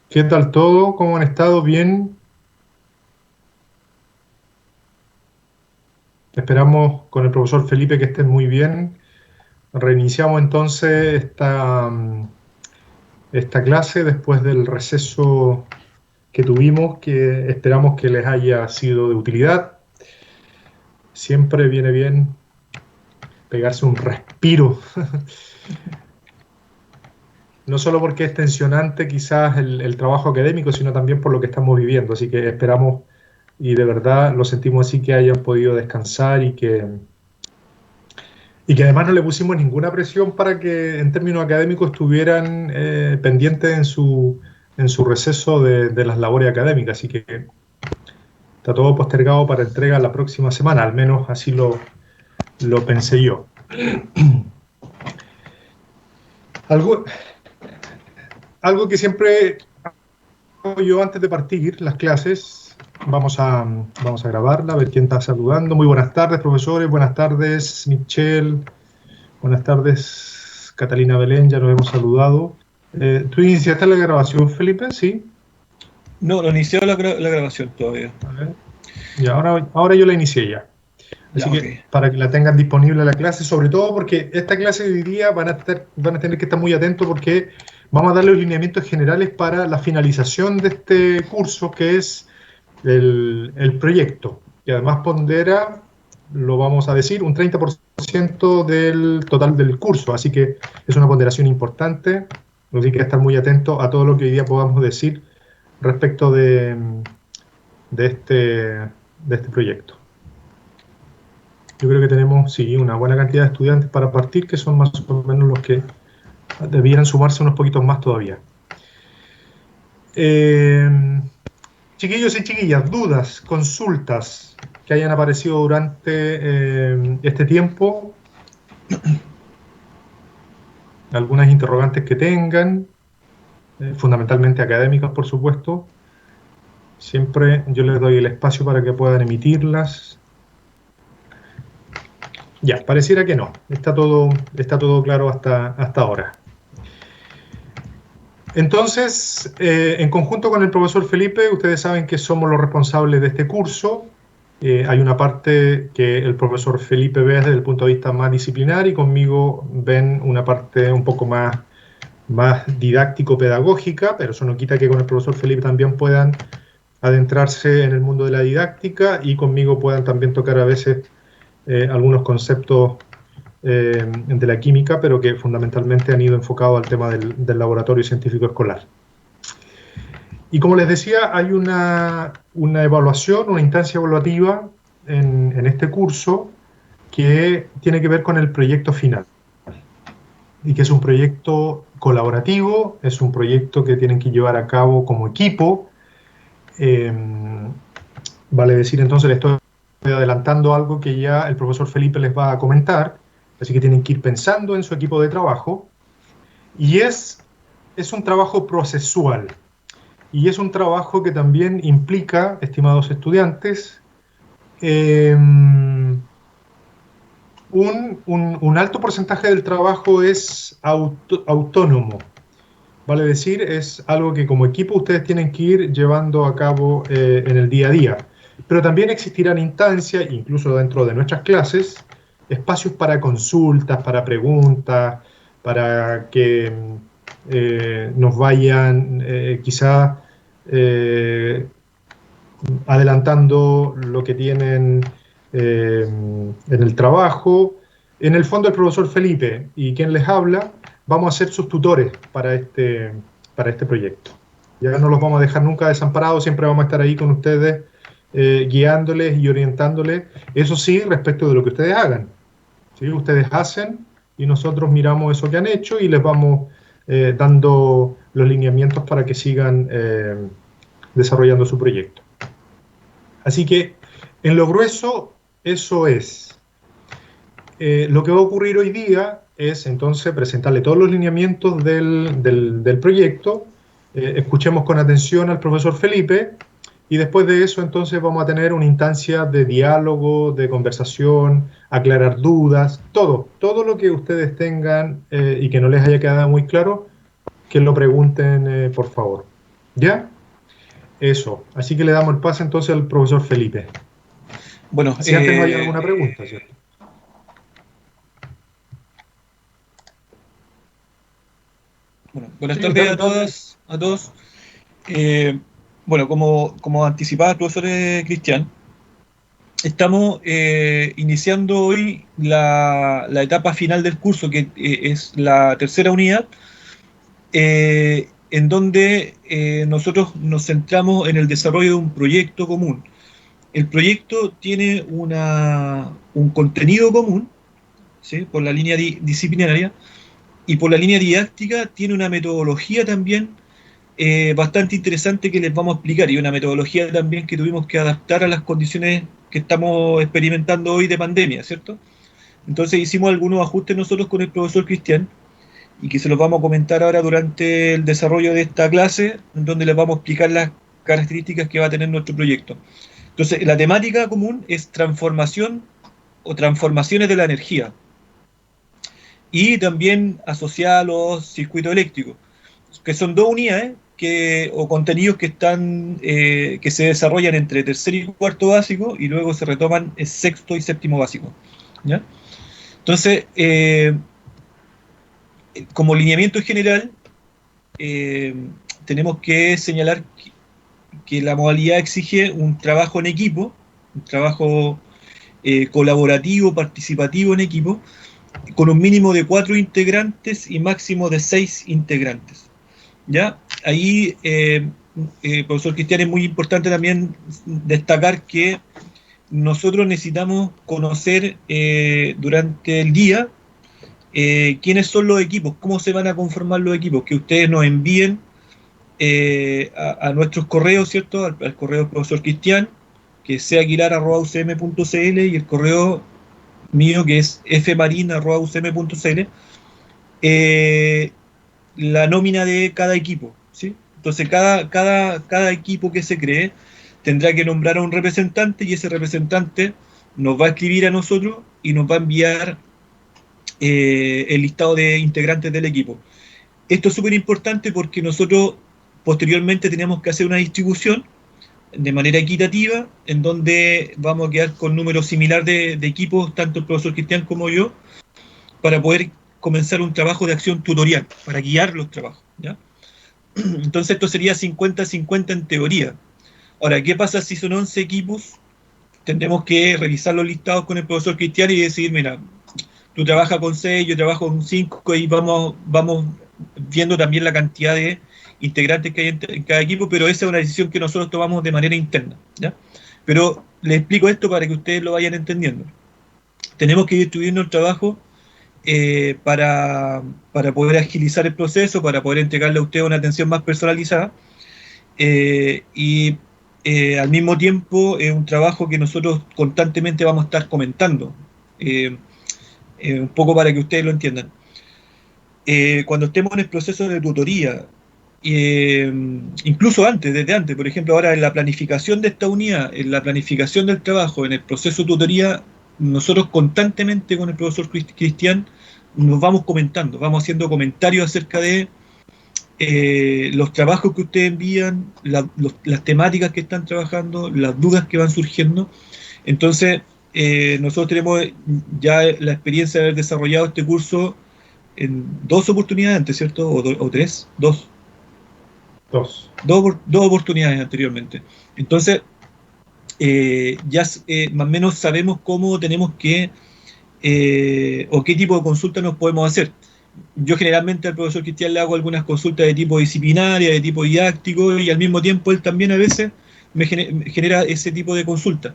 ¿Qué tal todo? ¿Cómo han estado? ¿Bien? Esperamos con el profesor Felipe que estén muy bien. Reiniciamos entonces esta clase después del receso que tuvimos, que esperamos que les haya sido de utilidad. Siempre viene bien pegarse un respiro. No solo porque es tensionante quizás el trabajo académico, sino también por lo que estamos viviendo. Así que esperamos, y de verdad lo sentimos así, que hayan podido descansar y que además no le pusimos ninguna presión para que en términos académicos estuvieran pendientes en su receso de las labores académicas. Así que está todo postergado para entrega la próxima semana, al menos así lo pensé yo. Algo, algo que siempre hago yo antes de partir las clases, vamos a grabarla, a ver quién está saludando. Muy buenas tardes, profesores, buenas tardes, Michelle, buenas tardes, Catalina Belén, ya nos hemos saludado. ¿Tú iniciaste la grabación, Felipe? Sí. No, no inició la grabación todavía. A ver. Y ahora yo la inicié ya. Así Ya, que ok. para que la tengan disponible la clase, sobre todo porque esta clase de hoy día van a tener que estar muy atentos porque vamos a dar los lineamientos generales para la finalización de este curso, que es el proyecto. Y además pondera, lo vamos a decir, un 30% del total del curso. Así que es una ponderación importante. Así que hay que estar muy atentos a todo lo que hoy día podamos decir respecto de este proyecto. Yo creo que tenemos, sí, una buena cantidad de estudiantes para partir, que son más o menos los que debieran sumarse unos poquitos más todavía. Chiquillos y chiquillas, dudas, consultas que hayan aparecido durante este tiempo, algunas interrogantes que tengan, fundamentalmente académicas, por supuesto. Siempre yo les doy el espacio para que puedan emitirlas. Ya, pareciera que no. Está todo claro hasta ahora. Entonces, en conjunto con el profesor Felipe, ustedes saben que somos los responsables de este curso. Hay una parte que el profesor Felipe ve desde el punto de vista más disciplinar y conmigo ven una parte un poco más didáctico-pedagógica, pero eso no quita que con el profesor Felipe también puedan adentrarse en el mundo de la didáctica y conmigo puedan también tocar a veces algunos conceptos de la química, pero que fundamentalmente han ido enfocados al tema del laboratorio científico escolar. Y como les decía, hay una evaluación, una instancia evaluativa en este curso que tiene que ver con el proyecto final. Y que es un proyecto colaborativo, es un proyecto que tienen que llevar a cabo como equipo. Vale decir, entonces, les estoy adelantando algo que ya el profesor Felipe les va a comentar, así que tienen que ir pensando en su equipo de trabajo. Y es un trabajo procesual. Y es un trabajo que también implica, estimados estudiantes, un alto porcentaje del trabajo es autónomo. Vale decir, es algo que como equipo ustedes tienen que ir llevando a cabo en el día a día. Pero también existirán instancias, incluso dentro de nuestras clases, espacios para consultas, para preguntas, para que nos vayan quizá adelantando lo que tienen en el trabajo. En el fondo, el profesor Felipe y quien les habla, vamos a ser sus tutores para este proyecto. Ya no los vamos a dejar nunca desamparados, siempre vamos a estar ahí con ustedes, guiándoles y orientándoles. Eso sí, respecto de lo que ustedes hagan. ¿Sí? Ustedes hacen y nosotros miramos eso que han hecho y les vamos dando los lineamientos para que sigan desarrollando su proyecto. Así que, en lo grueso, eso es. Lo que va a ocurrir hoy día es, entonces, presentarle todos los lineamientos del proyecto. Escuchemos con atención al profesor Felipe y después de eso entonces vamos a tener una instancia de diálogo, de conversación, aclarar dudas, todo lo que ustedes tengan y que no les haya quedado muy claro, que lo pregunten por favor. ¿Ya? Eso. Así que le damos el pase entonces al profesor Felipe. Bueno, Si antes no hay alguna pregunta, ¿cierto? buenas Sí, tardes a dale. todas, a todos. Eh, bueno, como anticipaba el profesor Cristian, estamos iniciando hoy la etapa final del curso, que es la tercera unidad, en donde nosotros nos centramos en el desarrollo de un proyecto común. El proyecto tiene un contenido común, ¿sí? Por la línea disciplinaria, y por la línea didáctica tiene una metodología también bastante interesante que les vamos a explicar, y una metodología también que tuvimos que adaptar a las condiciones que estamos experimentando hoy de pandemia, ¿cierto? Entonces hicimos algunos ajustes nosotros con el profesor Cristian, y que se los vamos a comentar ahora durante el desarrollo de esta clase, en donde les vamos a explicar las características que va a tener nuestro proyecto. Entonces, la temática común es transformación o transformaciones de la energía, y también asociada a los circuitos eléctricos, que son dos unidades o contenidos que que se desarrollan entre tercer y cuarto básico y luego se retoman en sexto y séptimo básico. ¿Ya? Entonces, como lineamiento general, eh, tenemos que señalar que la modalidad exige un trabajo en equipo, un trabajo colaborativo, participativo en equipo, con un mínimo de 4 integrantes y máximo de 6 integrantes. ¿Ya? Ahí, profesor Cristian, es muy importante también destacar que nosotros necesitamos conocer durante el día quiénes son los equipos, cómo se van a conformar los equipos, que ustedes nos envíen a nuestros correos, ¿cierto? Al correo del profesor Cristian, que es caguilar@ucm.cl, y el correo mío, que es fmarin@ucm.cl, eh, la nómina de cada equipo, ¿sí? Entonces, cada equipo que se cree tendrá que nombrar a un representante, y ese representante nos va a escribir a nosotros y nos va a enviar el listado de integrantes del equipo. Esto es súper importante porque nosotros posteriormente tenemos que hacer una distribución de manera equitativa, en donde vamos a quedar con números similar de equipos, tanto el profesor Cristian como yo, para poder comenzar un trabajo de acción tutorial, para guiar los trabajos, ¿ya? Entonces esto sería 50-50 en teoría. Ahora, ¿qué pasa si son 11 equipos? Tendremos que revisar los listados con el profesor Cristian y decir, mira, tú trabajas con 6, yo trabajo con 5, y vamos viendo también la cantidad de integrantes que hay en cada equipo, pero esa es una decisión que nosotros tomamos de manera interna, ¿ya? Pero les explico esto para que ustedes lo vayan entendiendo. Tenemos que distribuirnos el trabajo para poder agilizar el proceso, para poder entregarle a usted una atención más personalizada, y al mismo tiempo es un trabajo que nosotros constantemente vamos a estar comentando, un poco para que ustedes lo entiendan. Cuando estemos en el proceso de tutoría, incluso antes, desde antes, por ejemplo, ahora en la planificación de esta unidad, en la planificación del trabajo, en el proceso de tutoría, nosotros constantemente con el profesor Cristian nos vamos comentando, vamos haciendo comentarios acerca de los trabajos que ustedes envían, las temáticas que están trabajando, las dudas que van surgiendo. Entonces, nosotros tenemos ya la experiencia de haber desarrollado este curso en 2 oportunidades antes, ¿cierto? O 3, 2. Dos. Dos oportunidades anteriormente. Entonces, ya más o menos sabemos cómo tenemos que, o qué tipo de consulta nos podemos hacer. Yo generalmente al profesor Cristian le hago algunas consultas de tipo disciplinaria, de tipo didáctico, y al mismo tiempo él también a veces me genera ese tipo de consulta.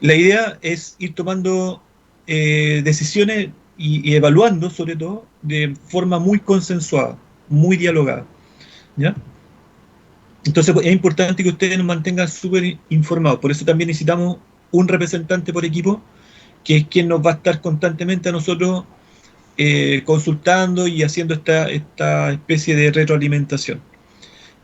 La idea es ir tomando decisiones y evaluando, sobre todo, de forma muy consensuada, muy dialogada, ¿ya? Entonces es importante que ustedes nos mantengan súper informados. Por eso también necesitamos un representante por equipo, que es quien nos va a estar constantemente a nosotros consultando y haciendo esta especie de retroalimentación.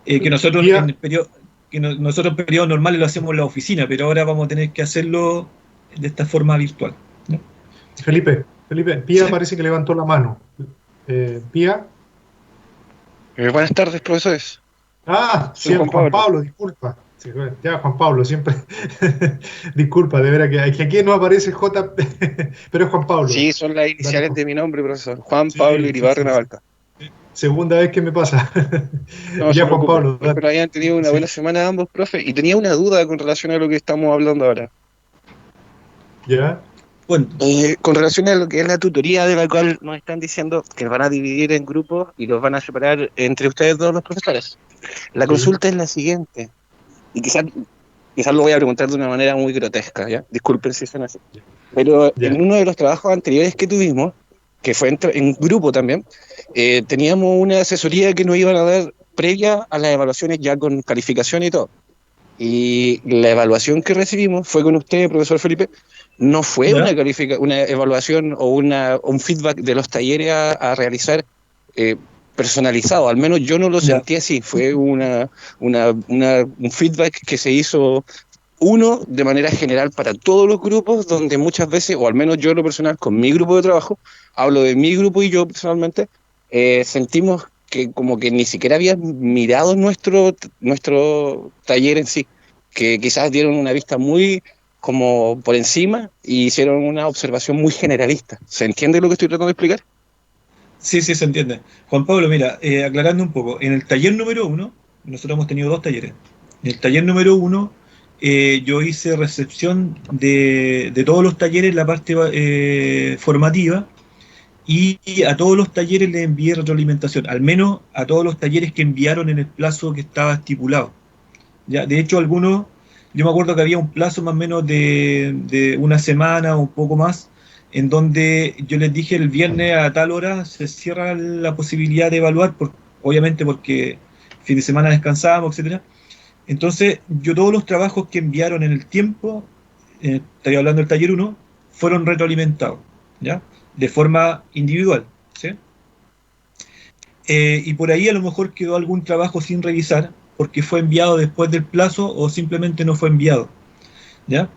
Que nosotros en Vía, el periodo... que nosotros en periodos normales lo hacemos en la oficina, pero ahora vamos a tener que hacerlo de esta forma virtual, ¿no? Felipe, Pía ¿Sí? parece que levantó la mano. Pía. Buenas tardes, profesores. Soy Sí, Juan Juan Pablo. Pablo, disculpa. Sí, bueno, ya, Juan Pablo, siempre. Disculpa, de veras que aquí no aparece J, pero es Juan Pablo. Sí, son las Dale, iniciales de mi nombre, profesor. Juan Pablo sí, Iribarren sí. Navalca. Segunda vez que me pasa. No se Ya, Juan preocupe. Pablo, dale. Espero hayan tenido una Sí, buena semana ambos, profe. Y tenía una duda con relación a lo que estamos hablando ahora. ya. Bueno, Con relación a lo que es la tutoría de la cual nos están diciendo que van a dividir en grupos y los van a separar entre ustedes dos los profesores. La Sí, consulta es la siguiente. Y quizás lo voy a preguntar de una manera muy grotesca, ¿ya? Disculpen si son así. Pero ya. en uno de los trabajos anteriores que tuvimos, que fue en grupo también, teníamos una asesoría que nos iban a dar previa a las evaluaciones ya con calificación y todo. Y la evaluación que recibimos fue con usted, profesor Felipe, no fue ¿ya? una evaluación o un feedback de los talleres a realizar eh, personalizado, al menos yo no lo Ya. sentí así, fue un feedback que se hizo uno de manera general para todos los grupos, donde muchas veces, o al menos yo en lo personal, con mi grupo de trabajo, hablo de mi grupo y yo personalmente, sentimos que como que ni siquiera habían mirado nuestro taller en sí, que quizás dieron una vista muy como por encima y hicieron una observación muy generalista. ¿Se entiende lo que estoy tratando de explicar? Sí, sí, se entiende. Juan Pablo, mira, aclarando un poco, en el taller número uno, nosotros hemos tenido dos talleres. En el taller número uno, yo hice recepción de todos los talleres, la parte formativa, y a todos los talleres les envié retroalimentación, al menos a todos los talleres que enviaron en el plazo que estaba estipulado. Ya, de hecho, algunos, yo me acuerdo que había un plazo más o menos de una semana o un poco más, en donde yo les dije el viernes a tal hora se cierra la posibilidad de evaluar, obviamente porque fin de semana descansábamos, etcétera. Entonces, yo todos los trabajos que enviaron en el tiempo, estoy hablando del taller uno, fueron retroalimentados, ¿ya? De forma individual, ¿sí? Y por ahí a lo mejor quedó algún trabajo sin revisar porque fue enviado después del plazo o simplemente no fue enviado, ¿ya?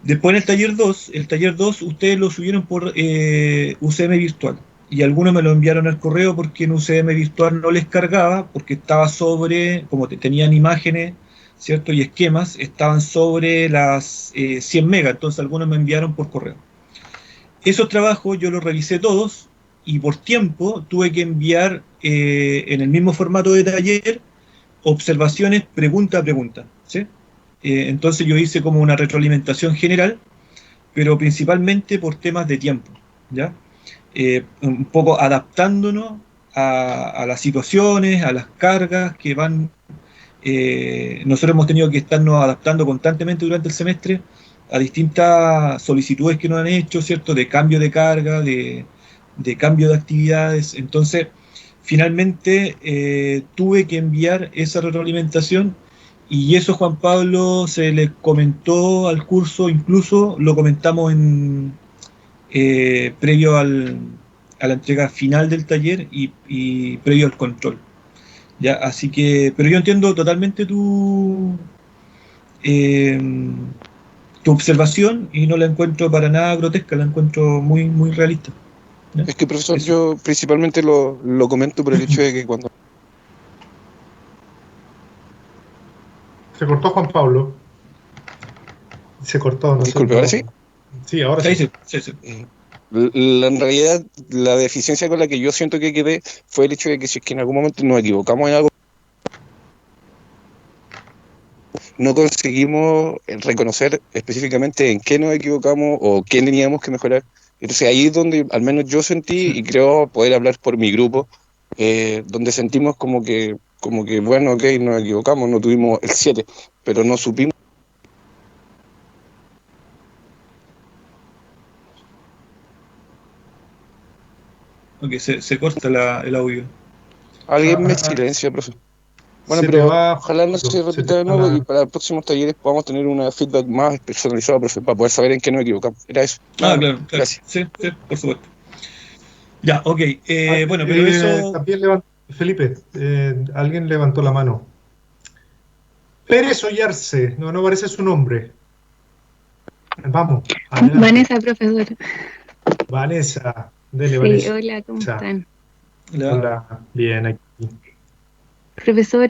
Después en el taller 2 ustedes lo subieron por UCM virtual y algunos me lo enviaron al correo porque en UCM virtual no les cargaba porque estaba sobre, como tenían imágenes, ¿cierto? Y esquemas, estaban sobre las 100 megas, entonces algunos me enviaron por correo. Esos trabajos yo los revisé todos y por tiempo tuve que enviar en el mismo formato de taller observaciones pregunta a pregunta, ¿sí? Entonces yo hice como una retroalimentación general, pero principalmente por temas de tiempo, ¿ya? Un poco adaptándonos a las situaciones, a las cargas que van. Nosotros hemos tenido que estarnos adaptando constantemente durante el semestre a distintas solicitudes que nos han hecho, ¿cierto? De cambio de carga, de cambio de actividades. Entonces, finalmente tuve que enviar esa retroalimentación y eso, Juan Pablo, se le comentó al curso, incluso lo comentamos previo a la entrega final del taller y previo al control. Ya, así que, pero yo entiendo totalmente eh, tu observación y no la encuentro para nada grotesca, la encuentro muy, muy realista. ¿Ya? Es que, profesor, Eso. yo principalmente lo comento por el hecho de que cuando... Se cortó Juan Pablo. Se cortó, no sé, Disculpe, ahora sí. no. Sí, ahora Sí, sí. sí, sí, sí. En realidad, la deficiencia con la que yo siento que quedé fue el hecho de que si es que en algún momento nos equivocamos en algo, no conseguimos reconocer específicamente en qué nos equivocamos o qué teníamos que mejorar. Entonces ahí es donde al menos yo sentí, Sí. y creo poder hablar por mi grupo, donde sentimos como que, bueno, ok, nos equivocamos, no tuvimos el 7 pero no supimos. Ok, se corta el audio. Ah, Alguien me ah, ah, silencia, profe. Bueno, Se te pero va, Juan ojalá no Pablo, se se te repita de va nuevo y la. para próximos talleres podamos tener una feedback más personalizada, profe, para poder saber en qué nos equivocamos. Era eso, nada Ah, más. claro, claro. Gracias. Sí, sí, por supuesto. Ya, ok. Bueno, pero eso. También levantó, Felipe, alguien levantó la mano. Pérez Ollarse, no aparece su nombre. Vamos, adelante. Vanessa, profesora. Vanessa, dele, Sí, Vanessa. hola, ¿cómo están? Hola, bien, aquí. Profesor,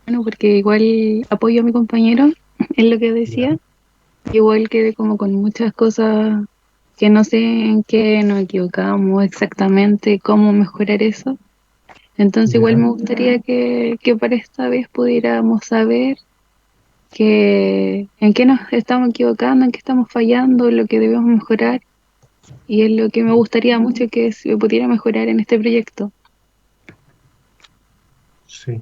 bueno, porque igual apoyo a mi compañero en lo que decía. Igual quedé como con muchas cosas que no sé en qué nos equivocamos exactamente, cómo mejorar eso. Entonces igual Ya. me gustaría que para esta vez pudiéramos saber en qué nos estamos equivocando, en qué estamos fallando, lo que debemos mejorar. Y es lo que me gustaría mucho que se pudiera mejorar en este proyecto. Sí.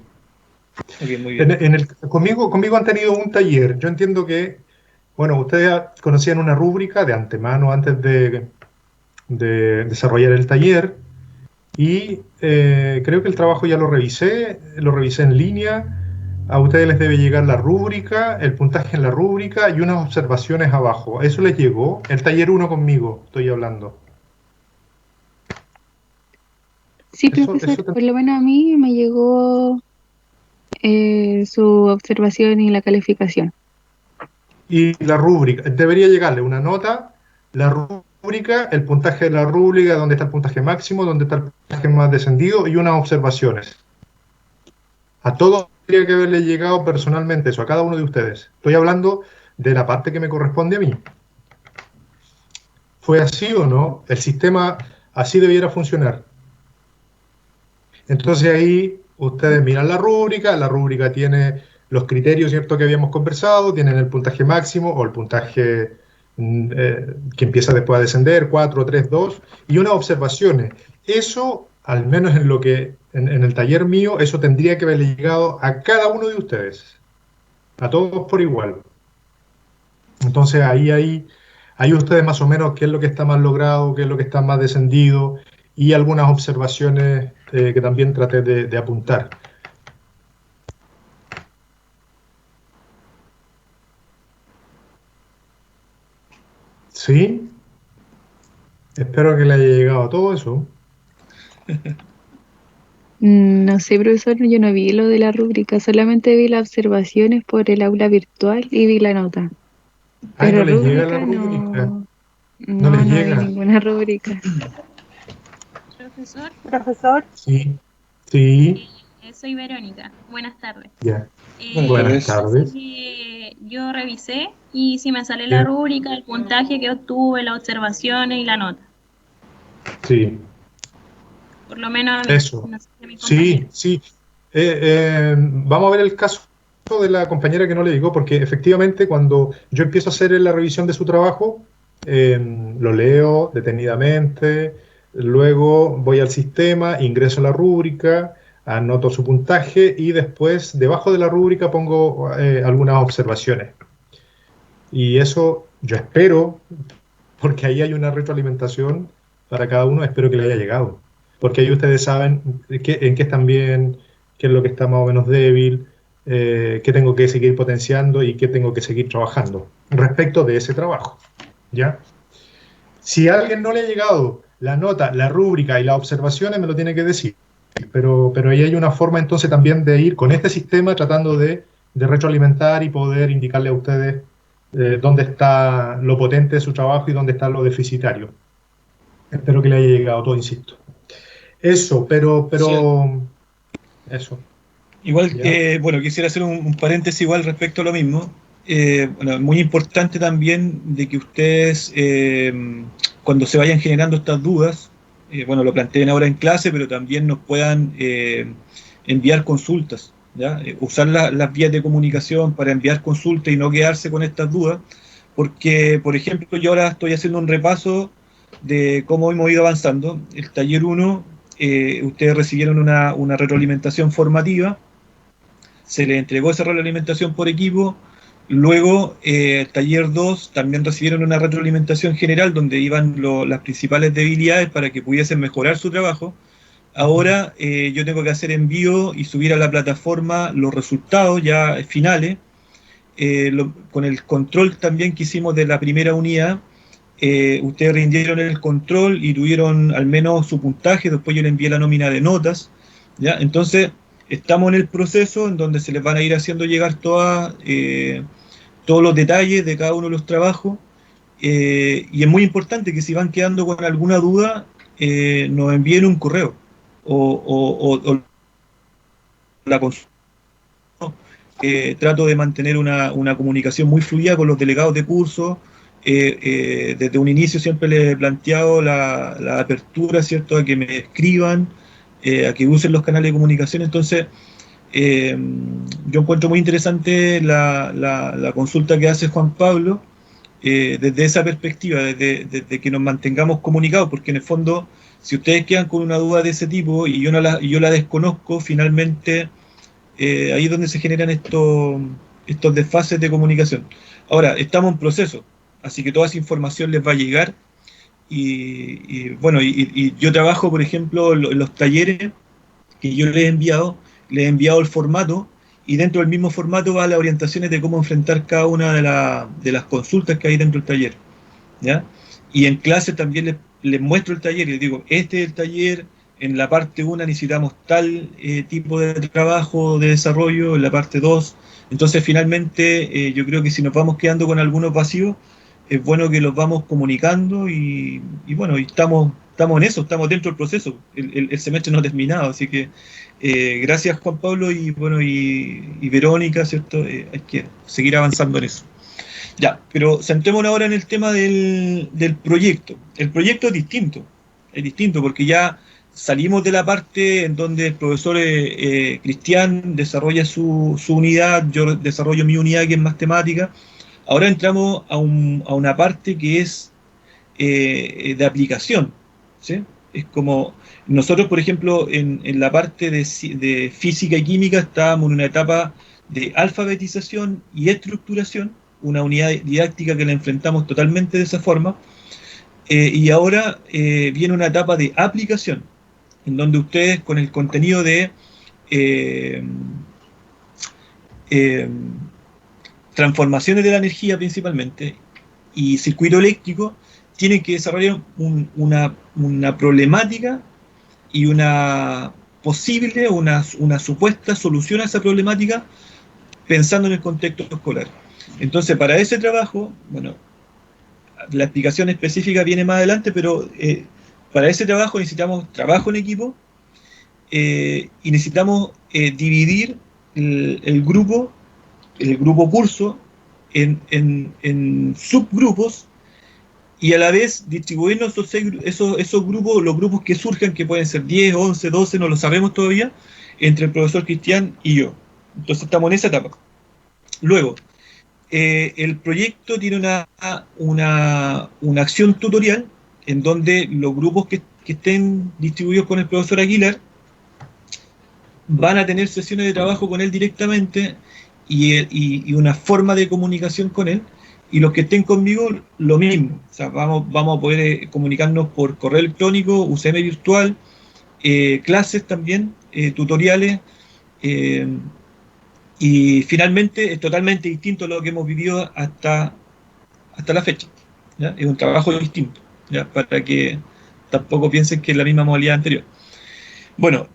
Ok, muy bien. Conmigo han tenido un taller. Yo entiendo que, bueno, ustedes conocían una rúbrica de antemano antes de desarrollar el taller y creo que el trabajo ya lo revisé en línea. A ustedes les debe llegar la rúbrica, el puntaje en la rúbrica y unas observaciones abajo. ¿Eso les llegó? El taller 1 conmigo, estoy hablando. Sí, Eso profesor, por lo menos a mí me llegó su observación y la calificación. y la rúbrica, debería llegarle una nota, la rúbrica, el puntaje de la rúbrica, dónde está el puntaje máximo, dónde está el puntaje más descendido y unas observaciones. A todos tendría que haberle llegado personalmente eso, a cada uno de ustedes. Estoy hablando de la parte que me corresponde a mí. ¿Fue así o no? El sistema así debiera funcionar. Entonces ahí ustedes miran la rúbrica tiene los criterios, ¿cierto?, que habíamos conversado, tienen el puntaje máximo o el puntaje que empieza después a descender, 4, 3, 2, y unas observaciones. Eso, al menos en lo que en el taller mío, eso tendría que haber llegado a cada uno de ustedes, a todos por igual. Entonces ahí ustedes más o menos qué es lo que está más logrado, qué es lo que está más descendido, y algunas observaciones que también traté de apuntar. ¿Sí? Espero que le haya llegado todo eso. No sé, profesor, yo no vi lo de la rúbrica, solamente vi las observaciones por el aula virtual y vi la nota. Ay, no Pero les llega la rúbrica rúbrica. no, No les no vi llega. ninguna rúbrica. Profesor, Sí, sí, soy Verónica. Buenas tardes. ya. Buenas Buenas tardes. tardes. Yo revisé y sí me sale la Ya. rúbrica, el puntaje que obtuve, las observaciones y la nota. Sí, Por lo menos a mí. eso. No sé si a mi Sí, compañero. sí. Vamos a ver el caso de la compañera que no le llegó, porque efectivamente cuando yo empiezo a hacer la revisión de su trabajo, lo leo detenidamente, luego voy al sistema, ingreso la rúbrica, anoto su puntaje y después debajo de la rúbrica pongo algunas observaciones. Y eso yo espero, porque ahí hay una retroalimentación para cada uno, espero que le haya llegado. Porque ahí ustedes saben en qué están bien, qué es lo que está más o menos débil, qué tengo que seguir potenciando y qué tengo que seguir trabajando respecto de ese trabajo. ¿Ya? Si a alguien no le ha llegado la nota, la rúbrica y las observaciones, me lo tiene que decir. Pero ahí hay una forma entonces también de ir con este sistema tratando de retroalimentar y poder indicarle a ustedes dónde está lo potente de su trabajo y dónde está lo deficitario. Espero que le haya llegado todo, insisto. Eso, eso. Igual, ¿Ya? bueno, quisiera hacer un paréntesis igual respecto a lo mismo. Bueno, muy importante también de que ustedes, cuando se vayan generando estas dudas, bueno, lo planteen ahora en clase, pero también nos puedan enviar consultas, ¿ya? Usar las vías de comunicación para enviar consultas y no quedarse con estas dudas, porque, por ejemplo, yo ahora estoy haciendo un repaso de cómo hemos ido avanzando. El taller 1, ustedes recibieron una retroalimentación formativa, se le entregó esa retroalimentación por equipo. Luego, taller 2 también recibieron una retroalimentación general donde iban las principales debilidades para que pudiesen mejorar su trabajo. Ahora yo tengo que hacer envío y subir a la plataforma los resultados ya finales, con el control también que hicimos de la primera unidad. Ustedes rindieron el control y tuvieron al menos su puntaje, después yo le envié la nómina de notas, ¿ya? Entonces, estamos en el proceso en donde se les van a ir haciendo llegar todos los detalles de cada uno de los trabajos, y es muy importante que si van quedando con alguna duda, nos envíen un correo o la consulta. Trato de mantener una comunicación muy fluida con los delegados de curso. Desde un inicio siempre les he planteado la apertura, ¿cierto?, a que me escriban, a que usen los canales de comunicación. Entonces, yo encuentro muy interesante la consulta que hace Juan Pablo, desde esa perspectiva, desde que nos mantengamos comunicados, porque en el fondo, si ustedes quedan con una duda de ese tipo y yo la desconozco, finalmente ahí es donde se generan estos desfases de comunicación. Ahora, estamos en proceso, así que toda esa información les va a llegar. Y yo trabajo, por ejemplo, en los talleres que yo les he enviado el formato, y dentro del mismo formato va las orientaciones de cómo enfrentar cada una de las consultas que hay dentro del taller, ¿ya? Y en clase también les muestro el taller y les digo, este es el taller, en la parte 1 necesitamos tal tipo de trabajo de desarrollo, en la parte 2. Entonces finalmente yo creo que si nos vamos quedando con algunos vacíos, es bueno que los vamos comunicando y bueno, y estamos en eso, estamos dentro del proceso. El semestre no ha terminado, así que gracias Juan Pablo y bueno y Verónica, ¿cierto? Hay que seguir avanzando en eso. Ya, pero centrémonos ahora en el tema del proyecto. El proyecto es distinto porque ya salimos de la parte en donde el profesor Cristian desarrolla su unidad, yo desarrollo mi unidad que es más temática. Ahora entramos a una parte que es de aplicación, ¿sí? Es como nosotros, por ejemplo, en la parte de física y química estábamos en una etapa de alfabetización y estructuración, una unidad didáctica que la enfrentamos totalmente de esa forma, y ahora viene una etapa de aplicación, en donde ustedes con el contenido de transformaciones de la energía principalmente y circuito eléctrico tienen que desarrollar una problemática y una posible, una supuesta solución a esa problemática pensando en el contexto escolar. Entonces, para ese trabajo, bueno, la explicación específica viene más adelante, pero para ese trabajo necesitamos trabajo en equipo y necesitamos dividir el grupo curso en subgrupos y a la vez distribuirnos esos grupos, los grupos que surjan, que pueden ser 10, 11, 12, no lo sabemos todavía, entre el profesor Cristian y yo. Entonces estamos en esa etapa. Luego, el proyecto tiene una acción tutorial en donde los grupos que estén distribuidos con el profesor Aguilar van a tener sesiones de trabajo con él directamente y una forma de comunicación con él, y los que estén conmigo lo mismo. O sea, vamos a poder comunicarnos por correo electrónico, UCM virtual, clases también, tutoriales, y finalmente es totalmente distinto a lo que hemos vivido hasta la fecha, ¿ya? Es un trabajo distinto, ¿ya? Para que tampoco piensen que es la misma modalidad anterior. Bueno,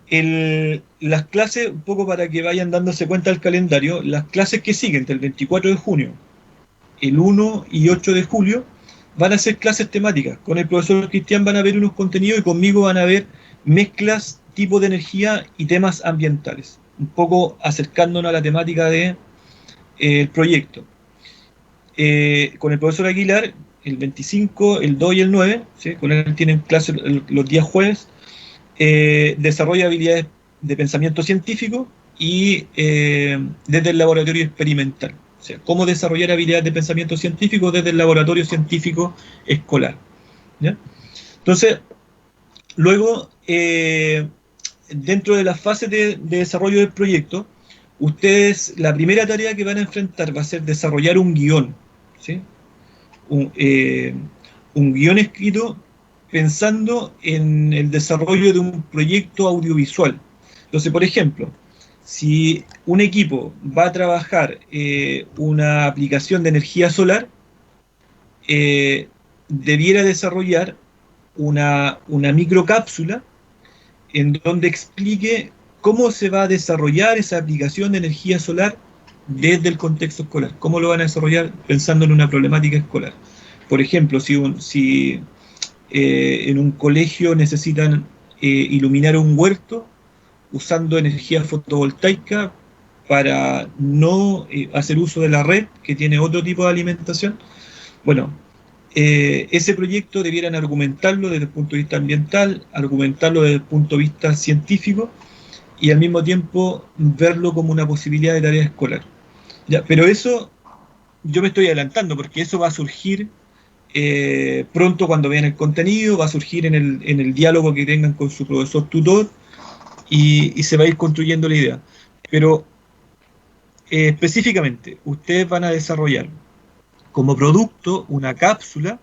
las clases, un poco para que vayan dándose cuenta del calendario, las clases que siguen del 24 de junio, el 1 y 8 de julio, van a ser clases temáticas. Con el profesor Cristian van a ver unos contenidos y conmigo van a ver mezclas, tipo de energía y temas ambientales, un poco acercándonos a la temática del proyecto. Con el profesor Aguilar, el 25, el 2 y el 9, ¿sí? Con él tienen clases los días jueves, desarrolla habilidades de pensamiento científico y desde el laboratorio experimental. O sea, cómo desarrollar habilidades de pensamiento científico desde el laboratorio científico escolar, ¿ya? Entonces, luego, dentro de las fases de desarrollo del proyecto, ustedes, la primera tarea que van a enfrentar va a ser desarrollar un guión, ¿sí? Un guión escrito pensando en el desarrollo de un proyecto audiovisual. Entonces, por ejemplo, si un equipo va a trabajar una aplicación de energía solar, debiera desarrollar una microcápsula en donde explique cómo se va a desarrollar esa aplicación de energía solar desde el contexto escolar. ¿Cómo lo van a desarrollar pensando en una problemática escolar? Por ejemplo, si en un colegio necesitan iluminar un huerto usando energía fotovoltaica para no hacer uso de la red, que tiene otro tipo de alimentación, bueno, ese proyecto debieran argumentarlo desde el punto de vista ambiental, argumentarlo desde el punto de vista científico y al mismo tiempo verlo como una posibilidad de tarea escolar. Ya, pero eso yo me estoy adelantando porque eso va a surgir pronto cuando vean el contenido, va a surgir en el diálogo que tengan con su profesor tutor y se va a ir construyendo la idea. Pero específicamente, ustedes van a desarrollar como producto una cápsula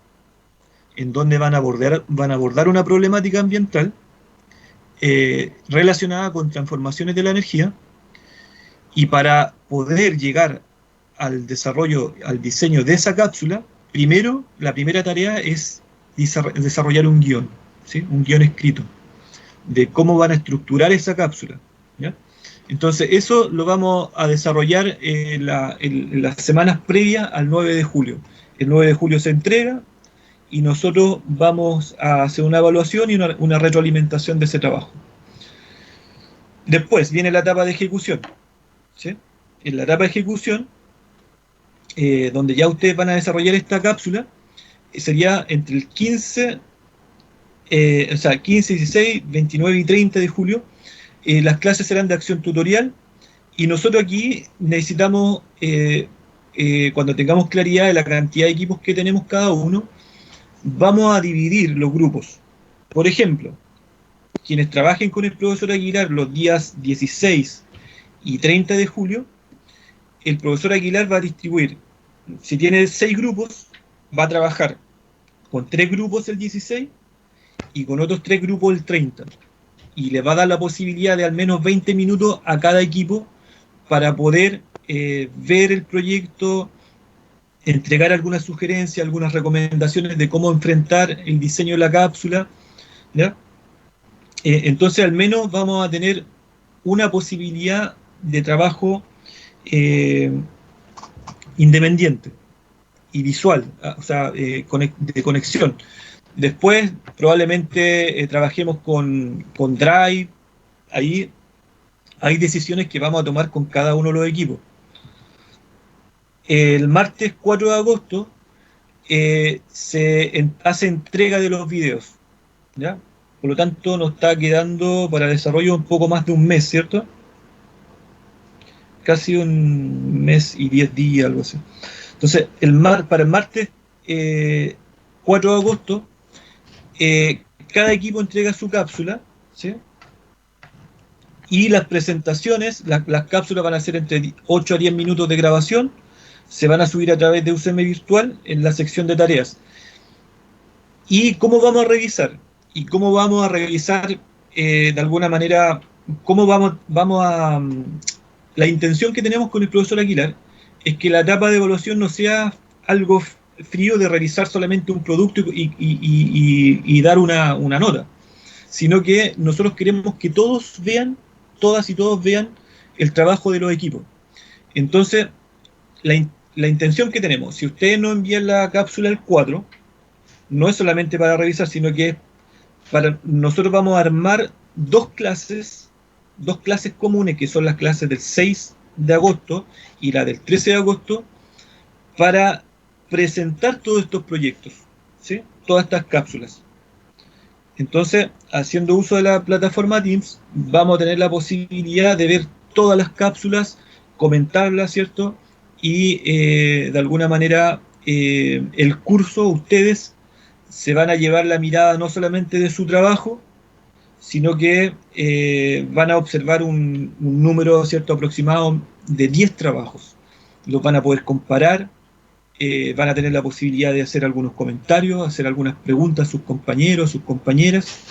en donde van a abordar una problemática ambiental relacionada con transformaciones de la energía, y para poder llegar al desarrollo, al diseño de esa cápsula, primero, la primera tarea es desarrollar un guión, ¿sí? Un guión escrito de cómo van a estructurar esa cápsula, ¿ya? Entonces, eso lo vamos a desarrollar en las semanas previas al 9 de julio. El 9 de julio se entrega y nosotros vamos a hacer una evaluación y una retroalimentación de ese trabajo. Después viene la etapa de ejecución, ¿sí? En la etapa de ejecución, donde ya ustedes van a desarrollar esta cápsula, sería entre el 15, 16, 29 y 30 de julio. Las clases serán de acción tutorial y nosotros aquí necesitamos, cuando tengamos claridad de la cantidad de equipos que tenemos cada uno, vamos a dividir los grupos. Por ejemplo, quienes trabajen con el profesor Aguilar los días 16 y 30 de julio, el profesor Aguilar va a distribuir, si tiene 6 grupos, va a trabajar con 3 grupos el 16 y con otros 3 grupos el 30. Y le va a dar la posibilidad de al menos 20 minutos a cada equipo para poder ver el proyecto, entregar algunas sugerencias, algunas recomendaciones de cómo enfrentar el diseño de la cápsula, ¿ya? Entonces al menos vamos a tener una posibilidad de trabajo independiente y visual, o sea, de conexión. Después probablemente trabajemos con Drive. Ahí hay decisiones que vamos a tomar con cada uno de los equipos. El martes 4 de agosto se hace entrega de los videos, ¿ya? Por lo tanto nos está quedando para desarrollo un poco más de un mes, ¿cierto? Casi un mes y 10 días, algo así. Entonces, para el martes 4 de agosto, cada equipo entrega su cápsula, ¿sí? Y las presentaciones, las cápsulas van a ser entre 8 a 10 minutos de grabación, se van a subir a través de UCM Virtual en la sección de tareas. ¿Y cómo vamos a revisar? ¿Y cómo vamos a revisar de alguna manera, cómo vamos a... La intención que tenemos con el profesor Aguilar es que la etapa de evaluación no sea algo frío de revisar solamente un producto y dar una nota, sino que nosotros queremos que todos vean, todas y todos vean el trabajo de los equipos. Entonces, la intención que tenemos, si ustedes nos envían la cápsula el 4, no es solamente para revisar, sino que nosotros vamos a armar dos clases comunes, que son las clases del 6 de agosto y la del 13 de agosto, para presentar todos estos proyectos, ¿sí? Todas estas cápsulas. Entonces, haciendo uso de la plataforma Teams, vamos a tener la posibilidad de ver todas las cápsulas, comentarlas, ¿cierto? Y de alguna manera el curso, ustedes se van a llevar la mirada no solamente de su trabajo, sino que van a observar un número, ¿cierto?, aproximado de 10 trabajos. Los van a poder comparar, van a tener la posibilidad de hacer algunos comentarios, hacer algunas preguntas a sus compañeros, sus compañeras.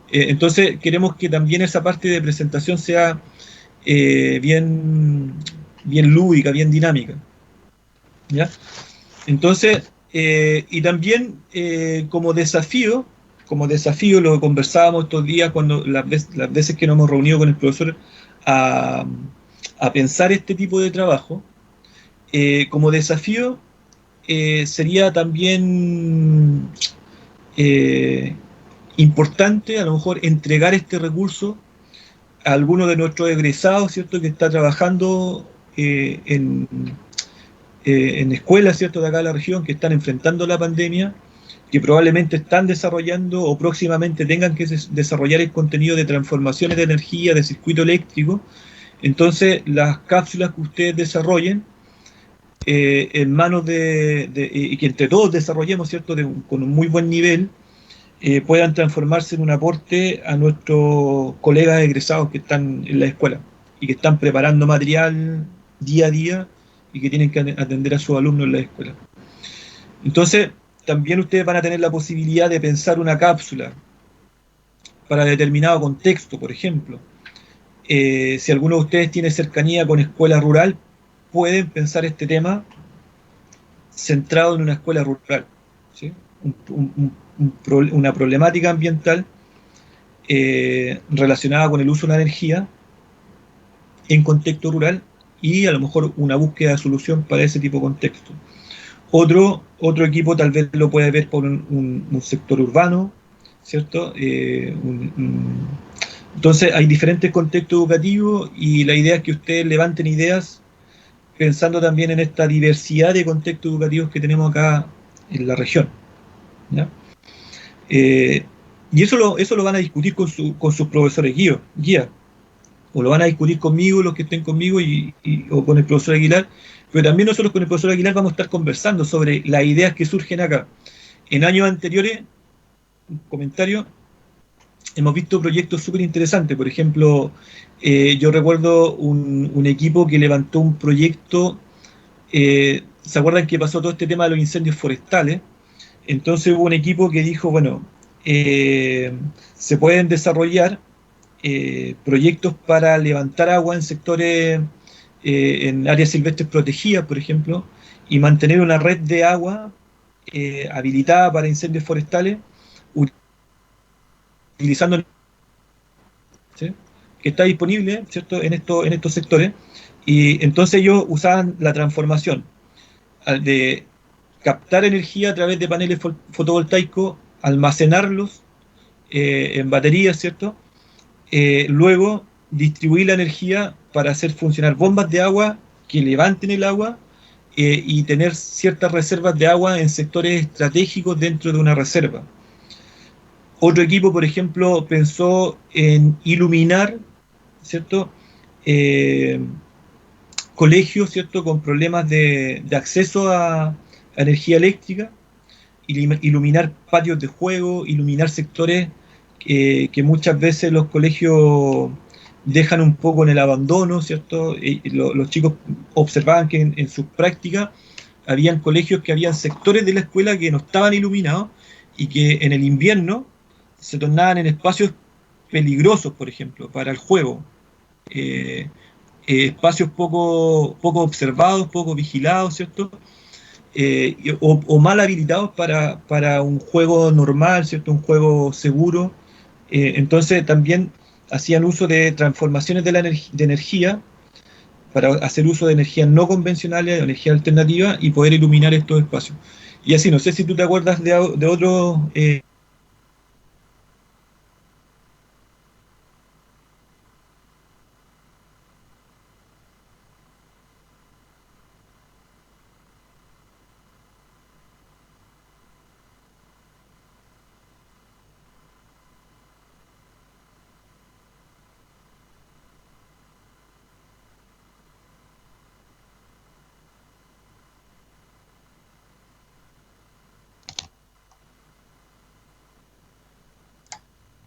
Entonces queremos que también esa parte de presentación sea bien lúdica, bien dinámica, ¿ya? Entonces, y también como desafío, como desafío, lo conversábamos estos días cuando las veces que nos hemos reunido con el profesor a, a pensar este tipo de trabajo, como desafío sería también importante a lo mejor entregar este recurso a alguno de nuestros egresados, ¿cierto?, que está trabajando en escuelas, ¿cierto?, de acá de la región, que están enfrentando la pandemia, que probablemente están desarrollando o próximamente tengan que desarrollar el contenido de transformaciones de energía, de circuito eléctrico. Entonces, las cápsulas que ustedes desarrollen, en manos y que entre todos desarrollemos, ¿cierto?, con un muy buen nivel, puedan transformarse en un aporte a nuestros colegas egresados que están en la escuela y que están preparando material día a día y que tienen que atender a sus alumnos en la escuela. Entonces, también ustedes van a tener la posibilidad de pensar una cápsula para determinado contexto, por ejemplo. Si alguno de ustedes tiene cercanía con escuela rural, pueden pensar este tema centrado en una escuela rural, ¿sí? Una problemática ambiental relacionada con el uso de la energía en contexto rural y a lo mejor una búsqueda de solución para ese tipo de contexto. Otro equipo tal vez lo puede ver por un sector urbano, ¿cierto? Entonces hay diferentes contextos educativos y la idea es que ustedes levanten ideas pensando también en esta diversidad de contextos educativos que tenemos acá en la región, ¿ya? Y eso lo van a discutir con sus profesores guía, o lo van a discutir conmigo, los que estén conmigo, o con el profesor Aguilar, pero también nosotros con el profesor Aguilar vamos a estar conversando sobre las ideas que surgen acá. En años anteriores, un comentario, hemos visto proyectos súper interesantes. Por ejemplo, yo recuerdo un equipo que levantó un proyecto, ¿se acuerdan que pasó todo este tema de los incendios forestales? Entonces hubo un equipo que dijo, bueno, se pueden desarrollar proyectos para levantar agua en sectores, en áreas silvestres protegidas, por ejemplo, y mantener una red de agua habilitada para incendios forestales, utilizando, ¿sí?, que está disponible, ¿cierto?, en estos sectores. Y entonces ellos usaban la transformación de captar energía a través de paneles fotovoltaicos, almacenarlos en baterías, ¿cierto? Luego distribuir la energía para hacer funcionar bombas de agua que levanten el agua y tener ciertas reservas de agua en sectores estratégicos dentro de una reserva. Otro equipo, por ejemplo, pensó en iluminar, ¿cierto?, colegios, ¿cierto?, con problemas de acceso a energía eléctrica, iluminar patios de juego, iluminar sectores que muchas veces los colegios dejan un poco en el abandono, ¿cierto? Los chicos observaban que en sus prácticas habían colegios que habían sectores de la escuela que no estaban iluminados y que en el invierno se tornaban en espacios peligrosos, por ejemplo, para el juego. Espacios poco observados, poco vigilados, ¿cierto? O mal habilitados para un juego normal, ¿cierto?, un juego seguro. Entonces también hacían uso de transformaciones de energía para hacer uso de energías no convencionales, de energía alternativa y poder iluminar estos espacios. Y así, no sé si tú te acuerdas de otros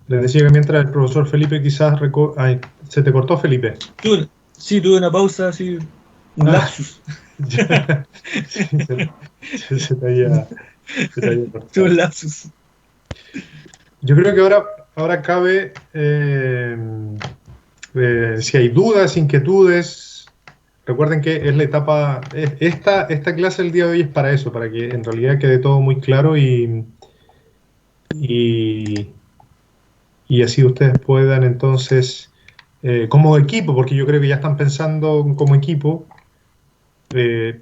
Les decía que mientras el profesor Felipe quizás... Ay, ¿se te cortó, Felipe? Sí, tuve una pausa, así, un lapsus. Sí, se te había cortado. Tuve un lapsus. Yo creo que ahora cabe, si hay dudas, inquietudes, recuerden que es la etapa, esta clase del día de hoy es para eso, para que en realidad quede todo muy claro y y, y así ustedes puedan entonces, como equipo, porque yo creo que ya están pensando como equipo,